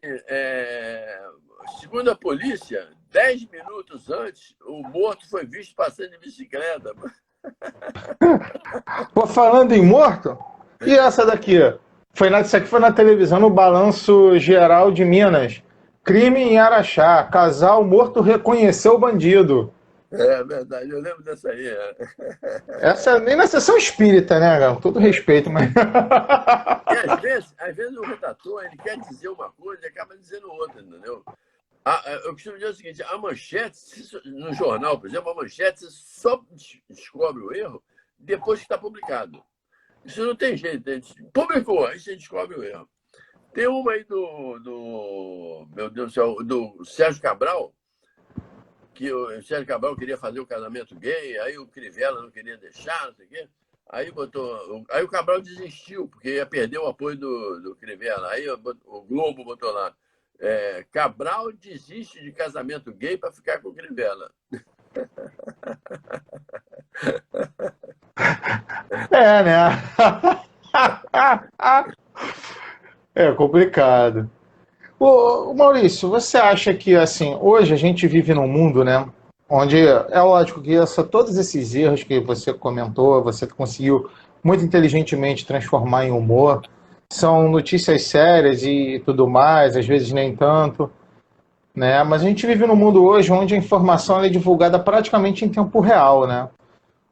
segundo a polícia, 10 minutos antes, o morto foi visto passando de bicicleta. Pô, falando em morto, e essa daqui? Isso aqui foi na televisão, no Balanço Geral de Minas. Crime em Araxá. Casal morto reconheceu o bandido. É verdade, eu lembro dessa aí. Essa nem na sessão espírita, né, cara? Com todo respeito, mas. E às vezes o redator ele quer dizer uma coisa e acaba dizendo outra, entendeu? Eu costumo dizer o seguinte, a manchete, no jornal, por exemplo, a manchete você só descobre o erro depois que está publicado. Isso não tem jeito. A gente publicou, aí você descobre o erro. Tem uma aí meu Deus do céu, do Sérgio Cabral, que o Sérgio Cabral queria fazer o casamento gay, aí o Crivella não queria deixar, não sei o quê. Aí o Cabral desistiu, porque ia perder o apoio do Crivella. Aí o Globo botou lá, Cabral desiste de casamento gay para ficar com o Crivella. É, né? É complicado. Ô, Maurício, você acha que, assim, hoje a gente vive num mundo, né, onde é lógico que todos esses erros que você comentou, você conseguiu muito inteligentemente transformar em humor, são notícias sérias e tudo mais, às vezes nem tanto, né? Mas a gente vive num mundo hoje onde a informação ela é divulgada praticamente em tempo real, né?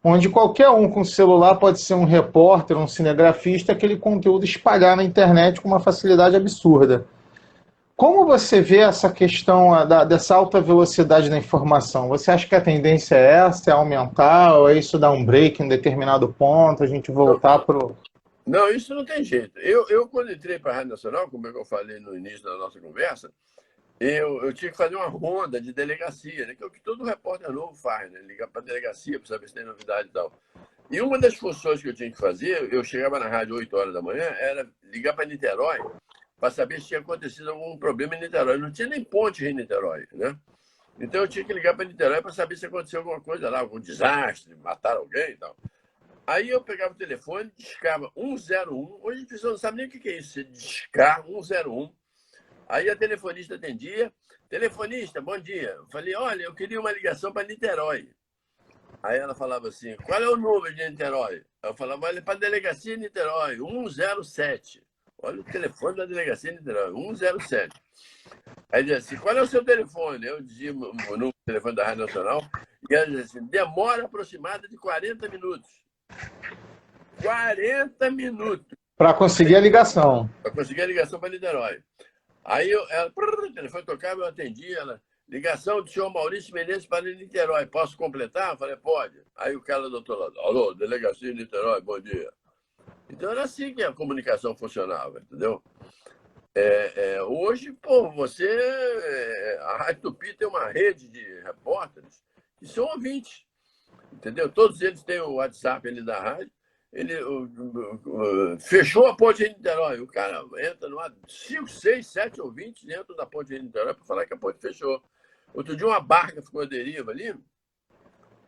Onde qualquer um com celular pode ser um repórter, um cinegrafista, aquele conteúdo espalhar na internet com uma facilidade absurda. Como você vê essa questão dessa alta velocidade da informação? Você acha que a tendência é essa, é aumentar, ou é isso dar um break em determinado ponto, a gente voltar para o... Não, isso não tem jeito. Eu quando entrei para a Rádio Nacional, como eu falei no início da nossa conversa, eu tinha que fazer uma ronda de delegacia, né? Que é o que todo repórter novo faz, né? Ligar para a delegacia para saber se tem novidade e tal. E uma das funções que eu tinha que fazer, eu chegava na rádio 8 horas da manhã, era ligar para Niterói para saber se tinha acontecido algum problema em Niterói. Não tinha nem ponte em Niterói, né? Então eu tinha que ligar para Niterói para saber se aconteceu alguma coisa lá, algum desastre, mataram alguém e tal. Aí eu pegava o telefone, discava 101. Hoje a pessoa não sabe nem o que é isso, você discar 101. Aí a telefonista atendia. Telefonista, bom dia. Eu falei, olha, eu queria uma ligação para Niterói. Aí ela falava assim, qual é o número de Niterói? Eu falava, olha, para a delegacia Niterói, 107. Olha o telefone da delegacia Niterói, 107. Aí dizia assim, qual é o seu telefone? Eu dizia o número do telefone da Rádio Nacional. E ela dizia assim, demora aproximada de 40 minutos. 40 minutos. Para conseguir a ligação. Para conseguir a ligação para Niterói. Aí o telefone tocava, eu atendia, ela, ligação do senhor Maurício Menezes para Niterói, posso completar? Eu falei, pode. Aí o cara do outro lado, alô, delegacia de Niterói, bom dia. Então era assim que a comunicação funcionava, entendeu? Hoje, pô, a Rádio Tupi tem uma rede de repórteres que são ouvintes, entendeu? Todos eles têm o WhatsApp ali da rádio. Ele fechou a ponte de Niterói. O cara entra no ar, 5, 6, 7 ouvintes dentro da ponte de Niterói para falar que a ponte fechou. Outro dia uma barca ficou à deriva ali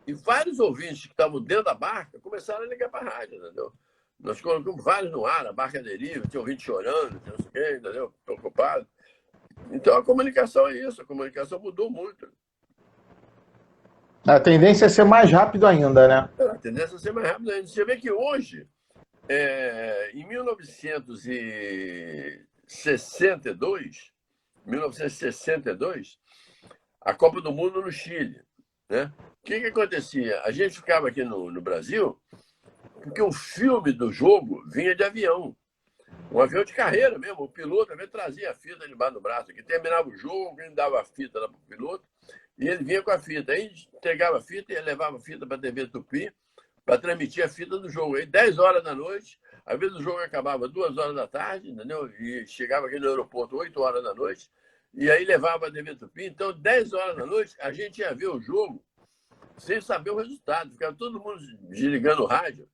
e vários ouvintes que estavam dentro da barca começaram a ligar para a rádio, entendeu? Nós colocamos vários no ar, a barca à deriva, tinha ouvinte chorando, não sei o quê, entendeu? Preocupado. Então a comunicação é isso, a comunicação mudou muito. A tendência é ser mais rápido ainda, né? A tendência é ser mais rápido ainda. Você vê que hoje, em 1962, 1962, a Copa do Mundo no Chile, né? O que acontecia? A gente ficava aqui no Brasil porque o filme do jogo vinha de avião. Um avião de carreira mesmo. O piloto também trazia a fita debaixo do braço. Que terminava o jogo, ele dava a fita lá para o piloto e ele vinha com a fita. Aí entregava a fita e levava a fita para a TV Tupi para transmitir a fita do jogo. Aí 10 horas da noite, às vezes o jogo acabava 2 horas da tarde, entendeu? E chegava aqui no aeroporto 8 horas da noite. E aí levava a TV Tupi. Então, 10 horas da noite, a gente ia ver o jogo sem saber o resultado. Ficava todo mundo desligando o rádio.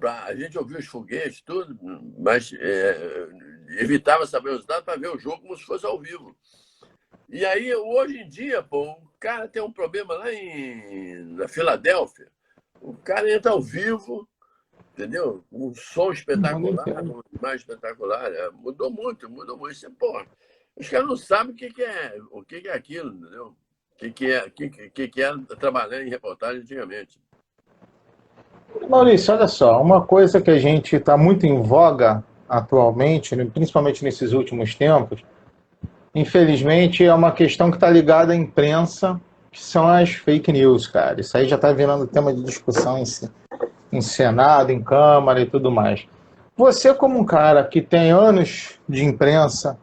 A gente ouvia os foguetes, tudo, mas evitava saber o resultado para ver o jogo como se fosse ao vivo. E aí, hoje em dia, pô, o cara tem um problema lá na Filadélfia. O cara entra ao vivo, entendeu? Um som espetacular, uma imagem espetacular. Mudou muito. Isso, pô, os caras não sabem o que é aquilo, entendeu? O que é trabalhar em reportagem antigamente. Maurício, olha só, uma coisa que a gente está muito em voga atualmente, né, principalmente nesses últimos tempos, infelizmente é uma questão que está ligada à imprensa, que são as fake news, cara. Isso aí já está virando tema de discussão em Senado, em Câmara e tudo mais. Você, como um cara que tem anos de imprensa,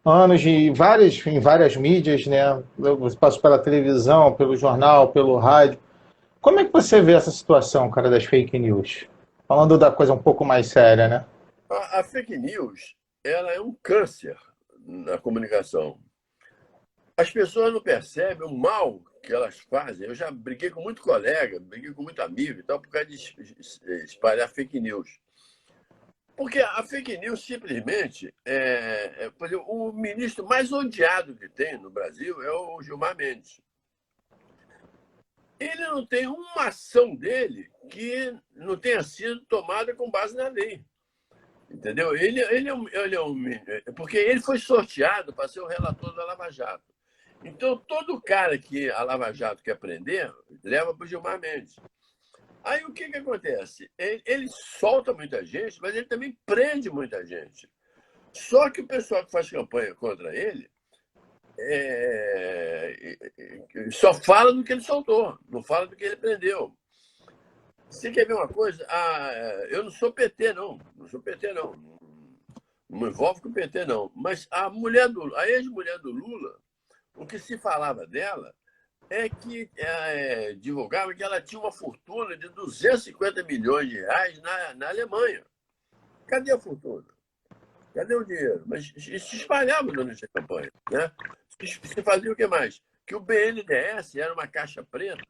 anos em várias mídias, né? Você passou pela televisão, pelo jornal, pelo rádio. Como é que você vê essa situação, cara, das fake news? Falando da coisa um pouco mais séria, né? A fake news, ela é um câncer na comunicação. As pessoas não percebem o mal que elas fazem. Eu já briguei com muito colega, briguei com muito amigo e tal, por causa de espalhar fake news. Porque a fake news simplesmente por exemplo, o ministro mais odiado que tem no Brasil é o Gilmar Mendes. Ele não tem uma ação dele que não tenha sido tomada com base na lei. Entendeu? Porque ele foi sorteado para ser o relator da Lava Jato. Então, todo cara que a Lava Jato quer prender, leva para o Gilmar Mendes. Aí, o que acontece? Ele solta muita gente, mas ele também prende muita gente. Só que o pessoal que faz campanha contra ele só fala do que ele soltou, não fala do que ele prendeu. Você quer ver uma coisa? Eu não sou PT, não. Não sou PT, não. Não me envolvo com o PT, não. Mas a ex-mulher do Lula, o que se falava dela é que divulgava que ela tinha uma fortuna de 250 milhões de reais na Alemanha. Cadê a fortuna? Cadê o dinheiro? Mas se espalhava durante a campanha, né? Se fazia o que mais? Que o BNDES era uma caixa preta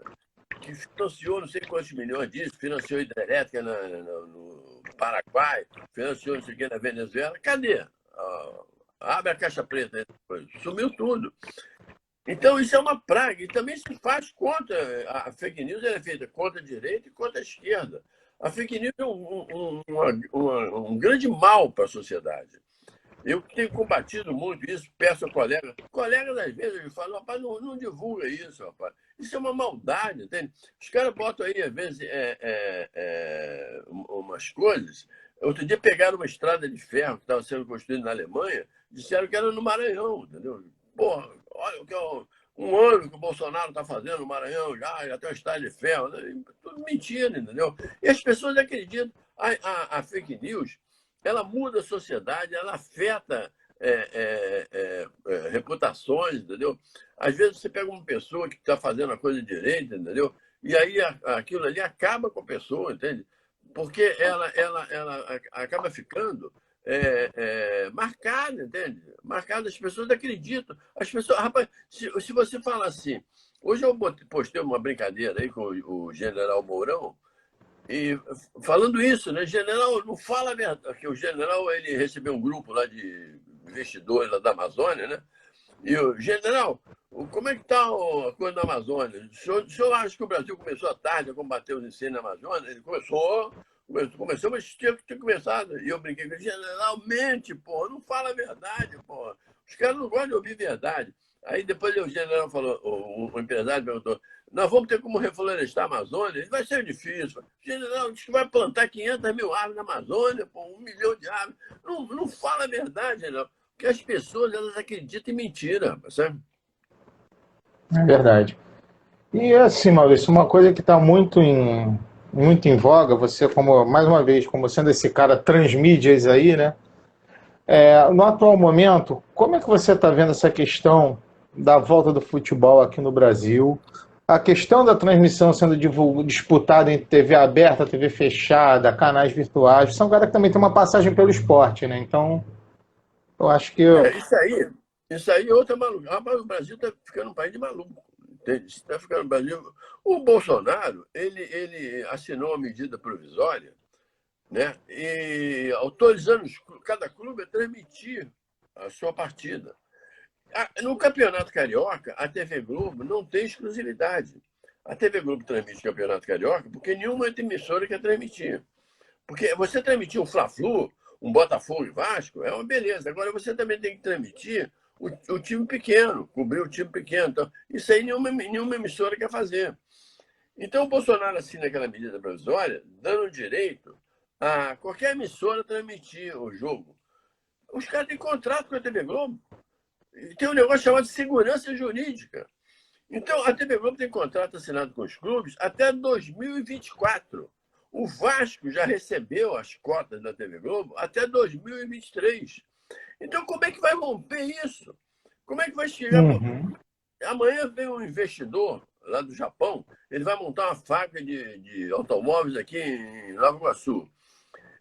que financiou não sei quantos milhões disso, financiou hidrelétrica no Paraguai, financiou não sei o que na Venezuela. Cadê? Abre a caixa preta, sumiu tudo. Então, isso é uma praga. E também se faz contra. A fake news é feita contra a direita e contra a esquerda. A fake news é um grande mal para a sociedade. Eu tenho combatido muito isso, peço a colegas. Colegas, às vezes, eu falo, rapaz, não divulga isso, rapaz. Isso é uma maldade, entende? Os caras botam aí, às vezes, umas coisas. Outro dia pegaram uma estrada de ferro que estava sendo construída na Alemanha, disseram que era no Maranhão, entendeu? Porra, olha o que é um ano que o Bolsonaro está fazendo no Maranhão, já tem uma estrada de ferro. Né? Tudo mentira, entendeu? E as pessoas acreditam. A fake news, ela muda a sociedade, ela afeta reputações, entendeu? Às vezes você pega uma pessoa que está fazendo a coisa direita, entendeu? E aí aquilo ali acaba com a pessoa, entende? Porque ela acaba ficando marcada, entende? Marcada, as pessoas acreditam. As pessoas, rapaz, se você fala assim, hoje eu postei uma brincadeira aí com o general Mourão, e falando isso, né? General, não fala a verdade, que o general ele recebeu um grupo lá de investidores lá da Amazônia, né? E o general, como é que está a coisa na Amazônia? O senhor acha que o Brasil começou tarde a combater os incêndios na Amazônia? Ele começou, mas tinha começado. E eu brinquei com ele, general, mente, pô, não fala a verdade, pô. Os caras não gostam de ouvir verdade. Aí depois o general falou, o empresário perguntou, nós vamos ter como reflorestar a Amazônia? Vai ser difícil. O general diz que vai plantar 500 mil árvores na Amazônia, pô, 1 milhão de árvores. Não fala a verdade, general. que as pessoas elas acreditam em mentira, sabe? É verdade. E assim, Maurício, uma coisa que está muito em voga, você como, mais uma vez, como sendo esse cara transmídias aí, né? No atual momento, como é que você está vendo essa questão da volta do futebol aqui no Brasil? A questão da transmissão sendo disputada entre TV aberta, TV fechada, canais virtuais. São caras que também tem uma passagem pelo esporte, né? Então, eu acho que. Isso aí é outra maluca. Rapaz, o Brasil está ficando um país de maluco. Entende? Está ficando um Brasil. O Bolsonaro, ele assinou uma medida provisória, né? E autorizando cada clube a transmitir a sua partida. No Campeonato Carioca, a TV Globo não tem exclusividade. A TV Globo transmite o Campeonato Carioca porque nenhuma emissora quer transmitir. Porque você transmitir um Fla-Flu, um Botafogo e Vasco, é uma beleza. Agora você também tem que transmitir o time pequeno, cobrir o time pequeno. Então, isso aí nenhuma emissora quer fazer. Então o Bolsonaro assina aquela medida provisória, dando direito a qualquer emissora transmitir o jogo. Os caras têm contrato com a TV Globo. E tem um negócio chamado segurança jurídica. Então, a TV Globo tem contrato assinado com os clubes até 2024. O Vasco já recebeu as cotas da TV Globo até 2023. Então, como é que vai romper isso? Como é que vai chegar? Uhum. Amanhã vem um investidor lá do Japão, ele vai montar uma fábrica de automóveis aqui em Nova Iguaçu.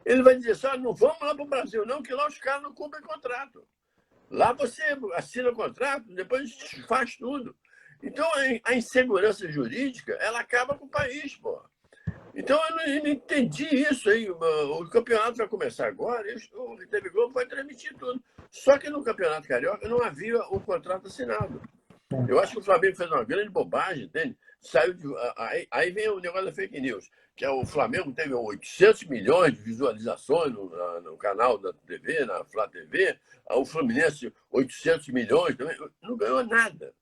Ele vai dizer assim, não vamos lá para o Brasil não, que lá os caras não cumprem contrato. Lá você assina o contrato, depois faz tudo. Então, a insegurança jurídica, ela acaba com o país, pô. Então, eu não entendi isso aí. O campeonato vai começar agora, o TV Globo vai transmitir tudo. Só que no Campeonato Carioca não havia o contrato assinado. Eu acho que o Flamengo fez uma grande bobagem, entende? Saiu de, aí vem o negócio da fake news, que é o Flamengo teve 800 milhões de visualizações no canal da TV, na Flá TV, o Fluminense 800 milhões também, não ganhou nada.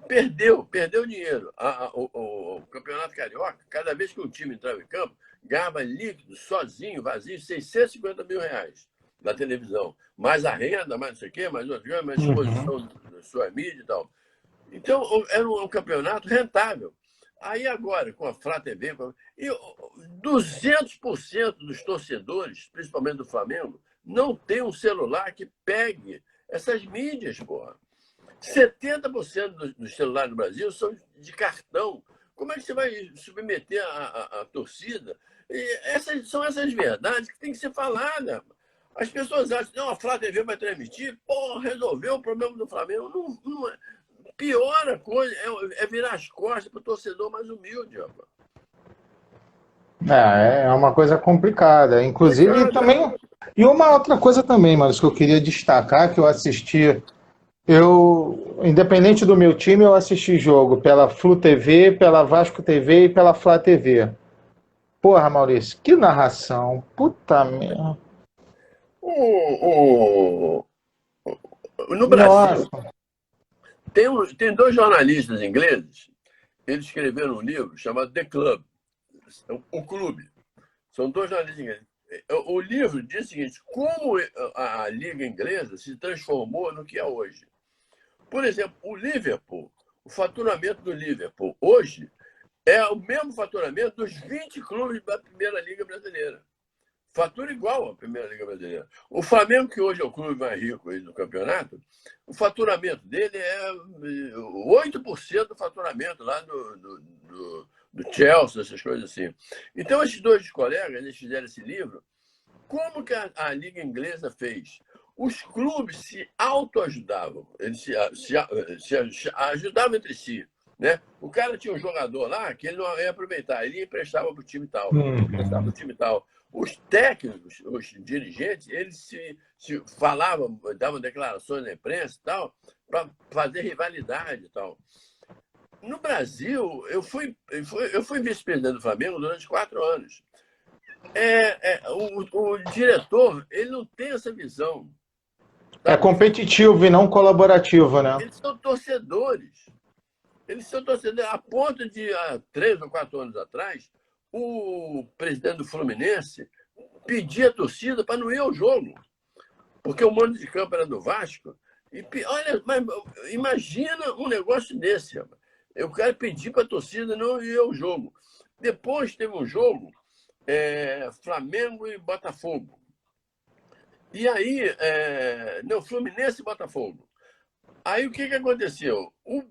Perdeu dinheiro. O Campeonato Carioca, cada vez que um time entrava em campo, ganhava líquido, sozinho, vazio, 650 mil reais na televisão. Mais a renda, mais não sei o quê, mais outra coisa, mais exposição da sua mídia e tal. Então, era um campeonato rentável. Aí agora, com a Flá TV, 200% dos torcedores, principalmente do Flamengo, não tem um celular que pegue essas mídias, porra. 70% dos celulares no Brasil são de cartão. Como é que você vai submeter a torcida? São essas verdades que têm que ser faladas. As pessoas acham que a Flá TV vai transmitir, resolveu o problema do Flamengo. Não é. Piora a coisa, é virar as costas para o torcedor mais humilde. Rapaz. É uma coisa complicada. Inclusive, também. E uma outra coisa também, mas que eu queria destacar, que eu assisti. Independente do meu time, eu assisti jogo pela Flu TV, pela Vasco TV e pela Flá TV. Porra, Maurício, que narração. Puta merda. No Brasil, tem dois jornalistas ingleses, eles escreveram um livro chamado The Club, o Clube. São dois jornalistas ingleses. O livro diz o seguinte, como a Liga Inglesa se transformou no que é hoje. Por exemplo, o Liverpool, o faturamento do Liverpool hoje é o mesmo faturamento dos 20 clubes da Primeira Liga Brasileira. Fatura igual à Primeira Liga Brasileira. O Flamengo, que hoje é o clube mais rico aí do campeonato, o faturamento dele é 8% do faturamento lá do Chelsea, essas coisas assim. Então, esses dois colegas, eles fizeram esse livro. Como que a Liga Inglesa fez? Os clubes se autoajudavam, eles se ajudavam entre si. Né? O cara tinha um jogador lá que ele não ia aproveitar, ele emprestava para o time tal, emprestava para o time tal. Os técnicos, os dirigentes, eles se falavam, davam declarações na imprensa e tal, para fazer rivalidade e tal. No Brasil, eu fui vice-presidente do Flamengo durante 4 anos. O diretor, ele não tem essa visão. É competitivo e não colaborativo, né? Eles são torcedores. A ponto de, há 3 ou 4 anos atrás, o presidente do Fluminense pedia a torcida para não ir ao jogo. porque o mando de campo era do Vasco. E olha, mas imagina um negócio desse, rapaz. Eu quero pedir para a torcida não ir ao jogo. Depois teve um jogo, Flamengo e Botafogo. E aí, não, Fluminense e Botafogo. Aí o que aconteceu? O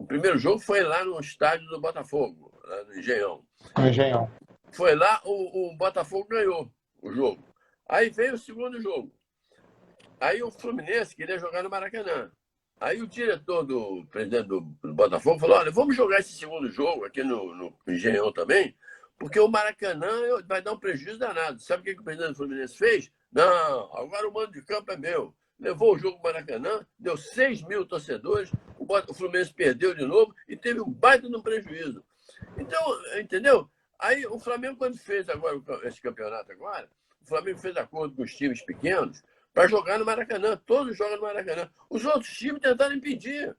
primeiro jogo foi lá no estádio do Botafogo, lá no Engenhão. No Engenhão. Foi lá, o Botafogo ganhou o jogo. Aí veio o segundo jogo. Aí o Fluminense queria jogar no Maracanã. Aí o diretor do presidente do Botafogo falou: olha, vamos jogar esse segundo jogo aqui no Engenhão também, porque o Maracanã vai dar um prejuízo danado. Sabe o que o presidente do Fluminense fez? Não, agora o mando de campo é meu. Levou o jogo para o Maracanã, deu 6 mil torcedores, o Fluminense perdeu de novo e teve um baita de um prejuízo. Então, entendeu? Aí o Flamengo, quando fez agora esse campeonato agora, o Flamengo fez acordo com os times pequenos para jogar no Maracanã. Todos jogam no Maracanã. Os outros times tentaram impedir.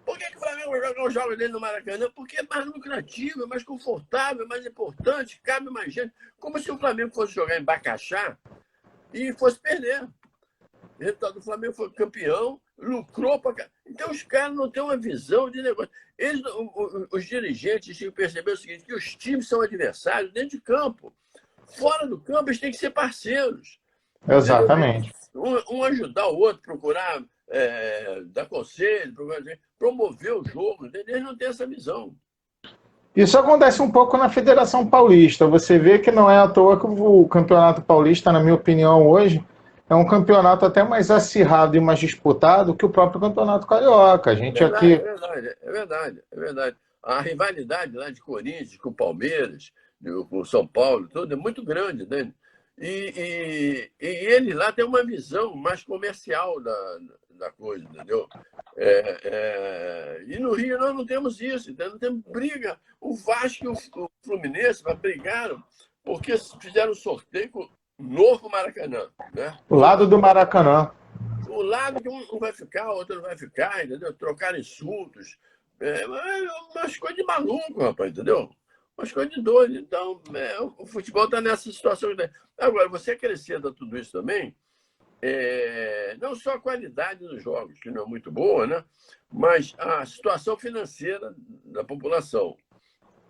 Por que o Flamengo vai jogar os jogos dele no Maracanã? Porque é mais lucrativo, é mais confortável, é mais importante, cabe mais gente. Como se o Flamengo fosse jogar em Bacaxá e fosse perder. O resultado do Flamengo foi campeão, lucrou para. Então os caras não têm uma visão de negócio. Os dirigentes tinham que perceber o seguinte: que os times são adversários dentro de campo. Fora do campo, eles têm que ser parceiros. Exatamente. Um ajudar o outro, procurar dar conselho, promover o jogo. Eles não têm essa visão. Isso acontece um pouco na Federação Paulista. Você vê que não é à toa que o Campeonato Paulista, na minha opinião, hoje, é um campeonato até mais acirrado e mais disputado que o próprio Campeonato Carioca. A gente aqui... É verdade. A rivalidade lá de Corinthians com o Palmeiras, com o São Paulo, tudo é muito grande, né? E ele lá tem uma visão mais comercial da coisa, entendeu? E no Rio nós não temos isso, então não temos briga. O Vasco e o Fluminense brigaram porque fizeram um sorteio com o novo Maracanã, né? O lado do Maracanã. O lado que um vai ficar, o outro não vai ficar, entendeu? Trocar insultos. Umas coisas de maluco, rapaz, entendeu? Umas coisas de doido. Então, o futebol está nessa situação. Agora, você acrescenta tudo isso também, não só a qualidade dos jogos, que não é muito boa, né? Mas a situação financeira da população,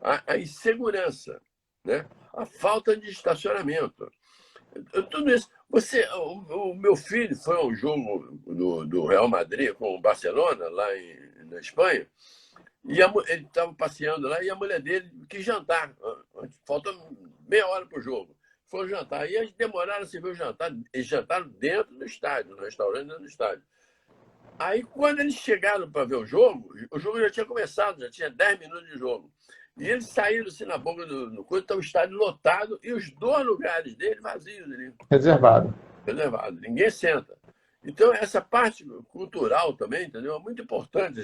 a insegurança, né? A falta de estacionamento. Tudo isso. O meu filho foi ao jogo do Real Madrid com o Barcelona, lá na Espanha, e ele estava passeando lá e a mulher dele quis jantar. Faltando meia hora para o jogo. Foi jantar. E eles demoraram a servir o jantar. Eles jantaram dentro do estádio, no restaurante dentro do estádio. Aí, quando eles chegaram para ver o jogo já tinha começado, já tinha 10 minutos de jogo. E eles saíram assim na boca do coisa, estava o estádio lotado e os 2 lugares dele vazios ali. Reservado. Ninguém senta. Então, essa parte cultural também, entendeu? É muito importante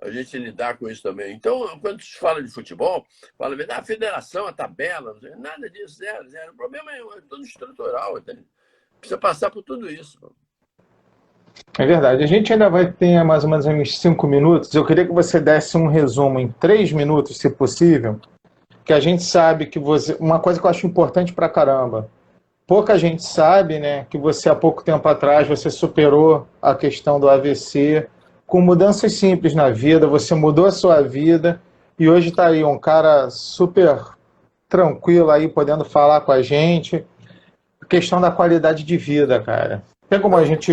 a gente lidar com isso também. Então, quando se fala de futebol, fala a federação, a tabela, não sei, nada disso, zero. O problema é todo estrutural, entendeu? Precisa passar por tudo isso. É verdade. A gente ainda vai ter mais ou menos uns 5 minutos. Eu queria que você desse um resumo em 3 minutos, se possível, que a gente sabe que você... Uma coisa que eu acho importante pra caramba. Pouca gente sabe, né, que você há pouco tempo atrás você superou a questão do AVC com mudanças simples na vida, você mudou a sua vida e hoje está aí um cara super tranquilo aí, podendo falar com a gente. A questão da qualidade de vida, cara. Tem como a gente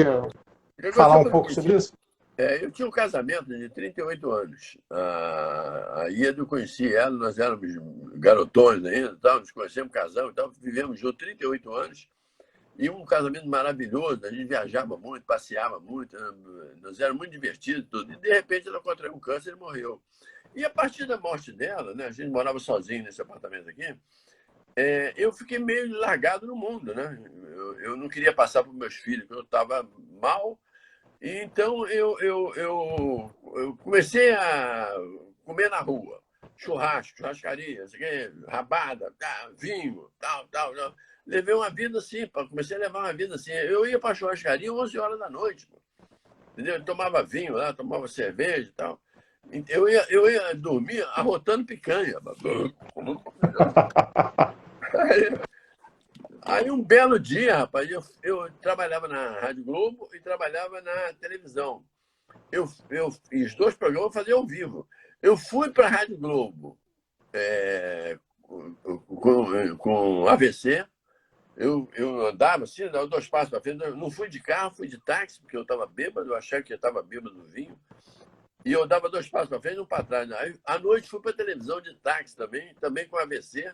falar um pouco sobre isso? Eu tinha um casamento de 38 anos. A Ieda, eu conheci ela, nós éramos garotões ainda, nos conhecemos, casamos, vivemos juntos 38 anos. E um casamento maravilhoso, a gente viajava muito, passeava muito, nós éramos muito divertidos, tudo. E de repente ela contraiu um câncer e morreu. E a partir da morte dela, né, a gente morava sozinho nesse apartamento aqui, eu fiquei meio largado no mundo, né? Eu não queria passar para os meus filhos, porque eu estava mal. Então eu comecei a comer na rua, churrascaria, rabada, vinho, tal. Levei uma vida assim, comecei a levar uma vida assim. Eu ia para a churrascaria 11 horas da noite, entendeu? Eu tomava vinho lá, tomava cerveja e tal. Eu ia dormir arrotando picanha. Aí um belo dia, rapaz, eu trabalhava na Rádio Globo e trabalhava na televisão. Os dois programas eu fazia ao vivo. Eu fui para a Rádio Globo com AVC. Eu andava assim, dava 2 passos para frente. Eu não fui de carro, fui de táxi, porque eu estava bêbado, eu achava que eu estava bêbado do vinho. E eu dava 2 passos para frente e um para trás. Aí, à noite, fui para a televisão de táxi também com AVC.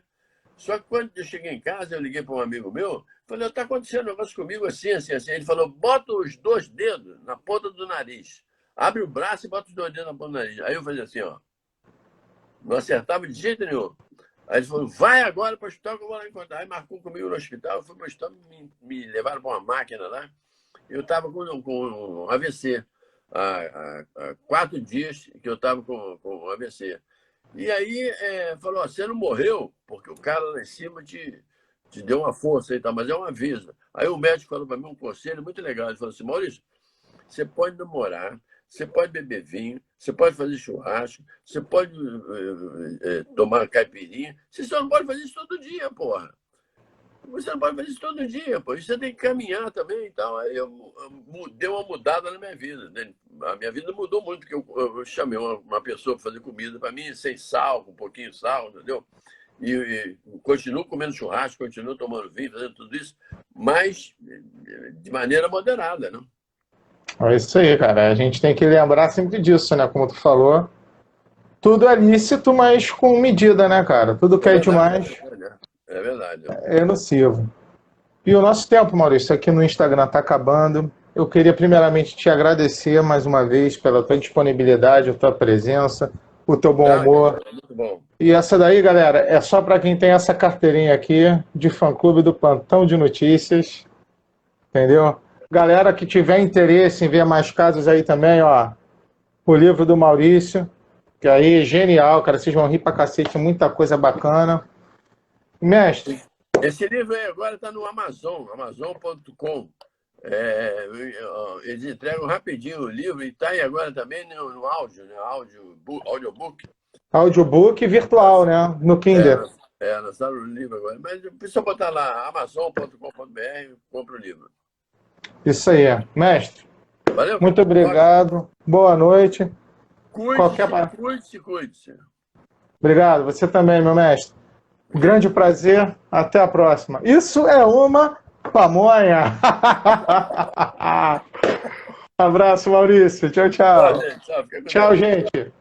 Só que quando eu cheguei em casa, eu liguei para um amigo meu, falei, está acontecendo um negócio comigo assim, assim, assim. Ele falou, bota os 2 dedos na ponta do nariz. Abre o braço e bota os 2 dedos na ponta do nariz. Aí eu fazia assim, ó. Não acertava de jeito nenhum. Aí ele falou, vai agora para o hospital que eu vou lá encontrar. Aí marcou comigo no hospital, eu fui para o hospital, me levaram para uma máquina lá. Eu estava com AVC. Há 4 dias que eu estava com AVC. E aí falou, você não morreu, porque o cara lá em cima te deu uma força e tal, mas é um aviso. Aí o médico falou para mim um conselho muito legal. Ele falou assim, Maurício, você pode namorar, você pode beber vinho, você pode fazer churrasco, você pode tomar caipirinha, você só não pode fazer isso todo dia, porra. Você não pode fazer isso todo dia, pô. Você tem que caminhar também e tal. Aí eu dei uma mudada na minha vida. Né? A minha vida mudou muito, porque eu chamei uma pessoa para fazer comida para mim, sem sal, com um pouquinho de sal, entendeu? E continuo comendo churrasco, continuo tomando vinho, fazendo tudo isso, mas de maneira moderada, né? É isso aí, cara. A gente tem que lembrar sempre disso, né? Como tu falou, tudo é lícito, mas com medida, né, cara? Tudo que é demais É verdade. é nocivo. E o nosso tempo, Maurício, aqui no Instagram está acabando. Eu queria primeiramente te agradecer mais uma vez pela tua disponibilidade, a tua presença, o teu bom humor. Muito bom. E essa daí, galera, é só para quem tem essa carteirinha aqui de fã-clube do Plantão de Notícias. Entendeu? Galera que tiver interesse em ver mais casos aí também, ó, o livro do Maurício, que aí é genial, cara, vocês vão rir pra cacete, muita coisa bacana. Mestre. Esse livro aí agora está no Amazon.com. Eles entregam rapidinho o livro e está aí agora também no áudio, né? Audiobook. Audiobook virtual, né? No Kindle. Lançaram o livro agora. Mas precisa botar lá, amazon.com.br, compra o livro. Isso aí, mestre. Valeu. Muito obrigado. Boa noite. Cuide-se. Obrigado. Você também, meu mestre. Grande prazer. Até a próxima. Isso é uma pamonha. Abraço, Maurício. Tchau, tchau. Tchau, gente. Tchau, gente.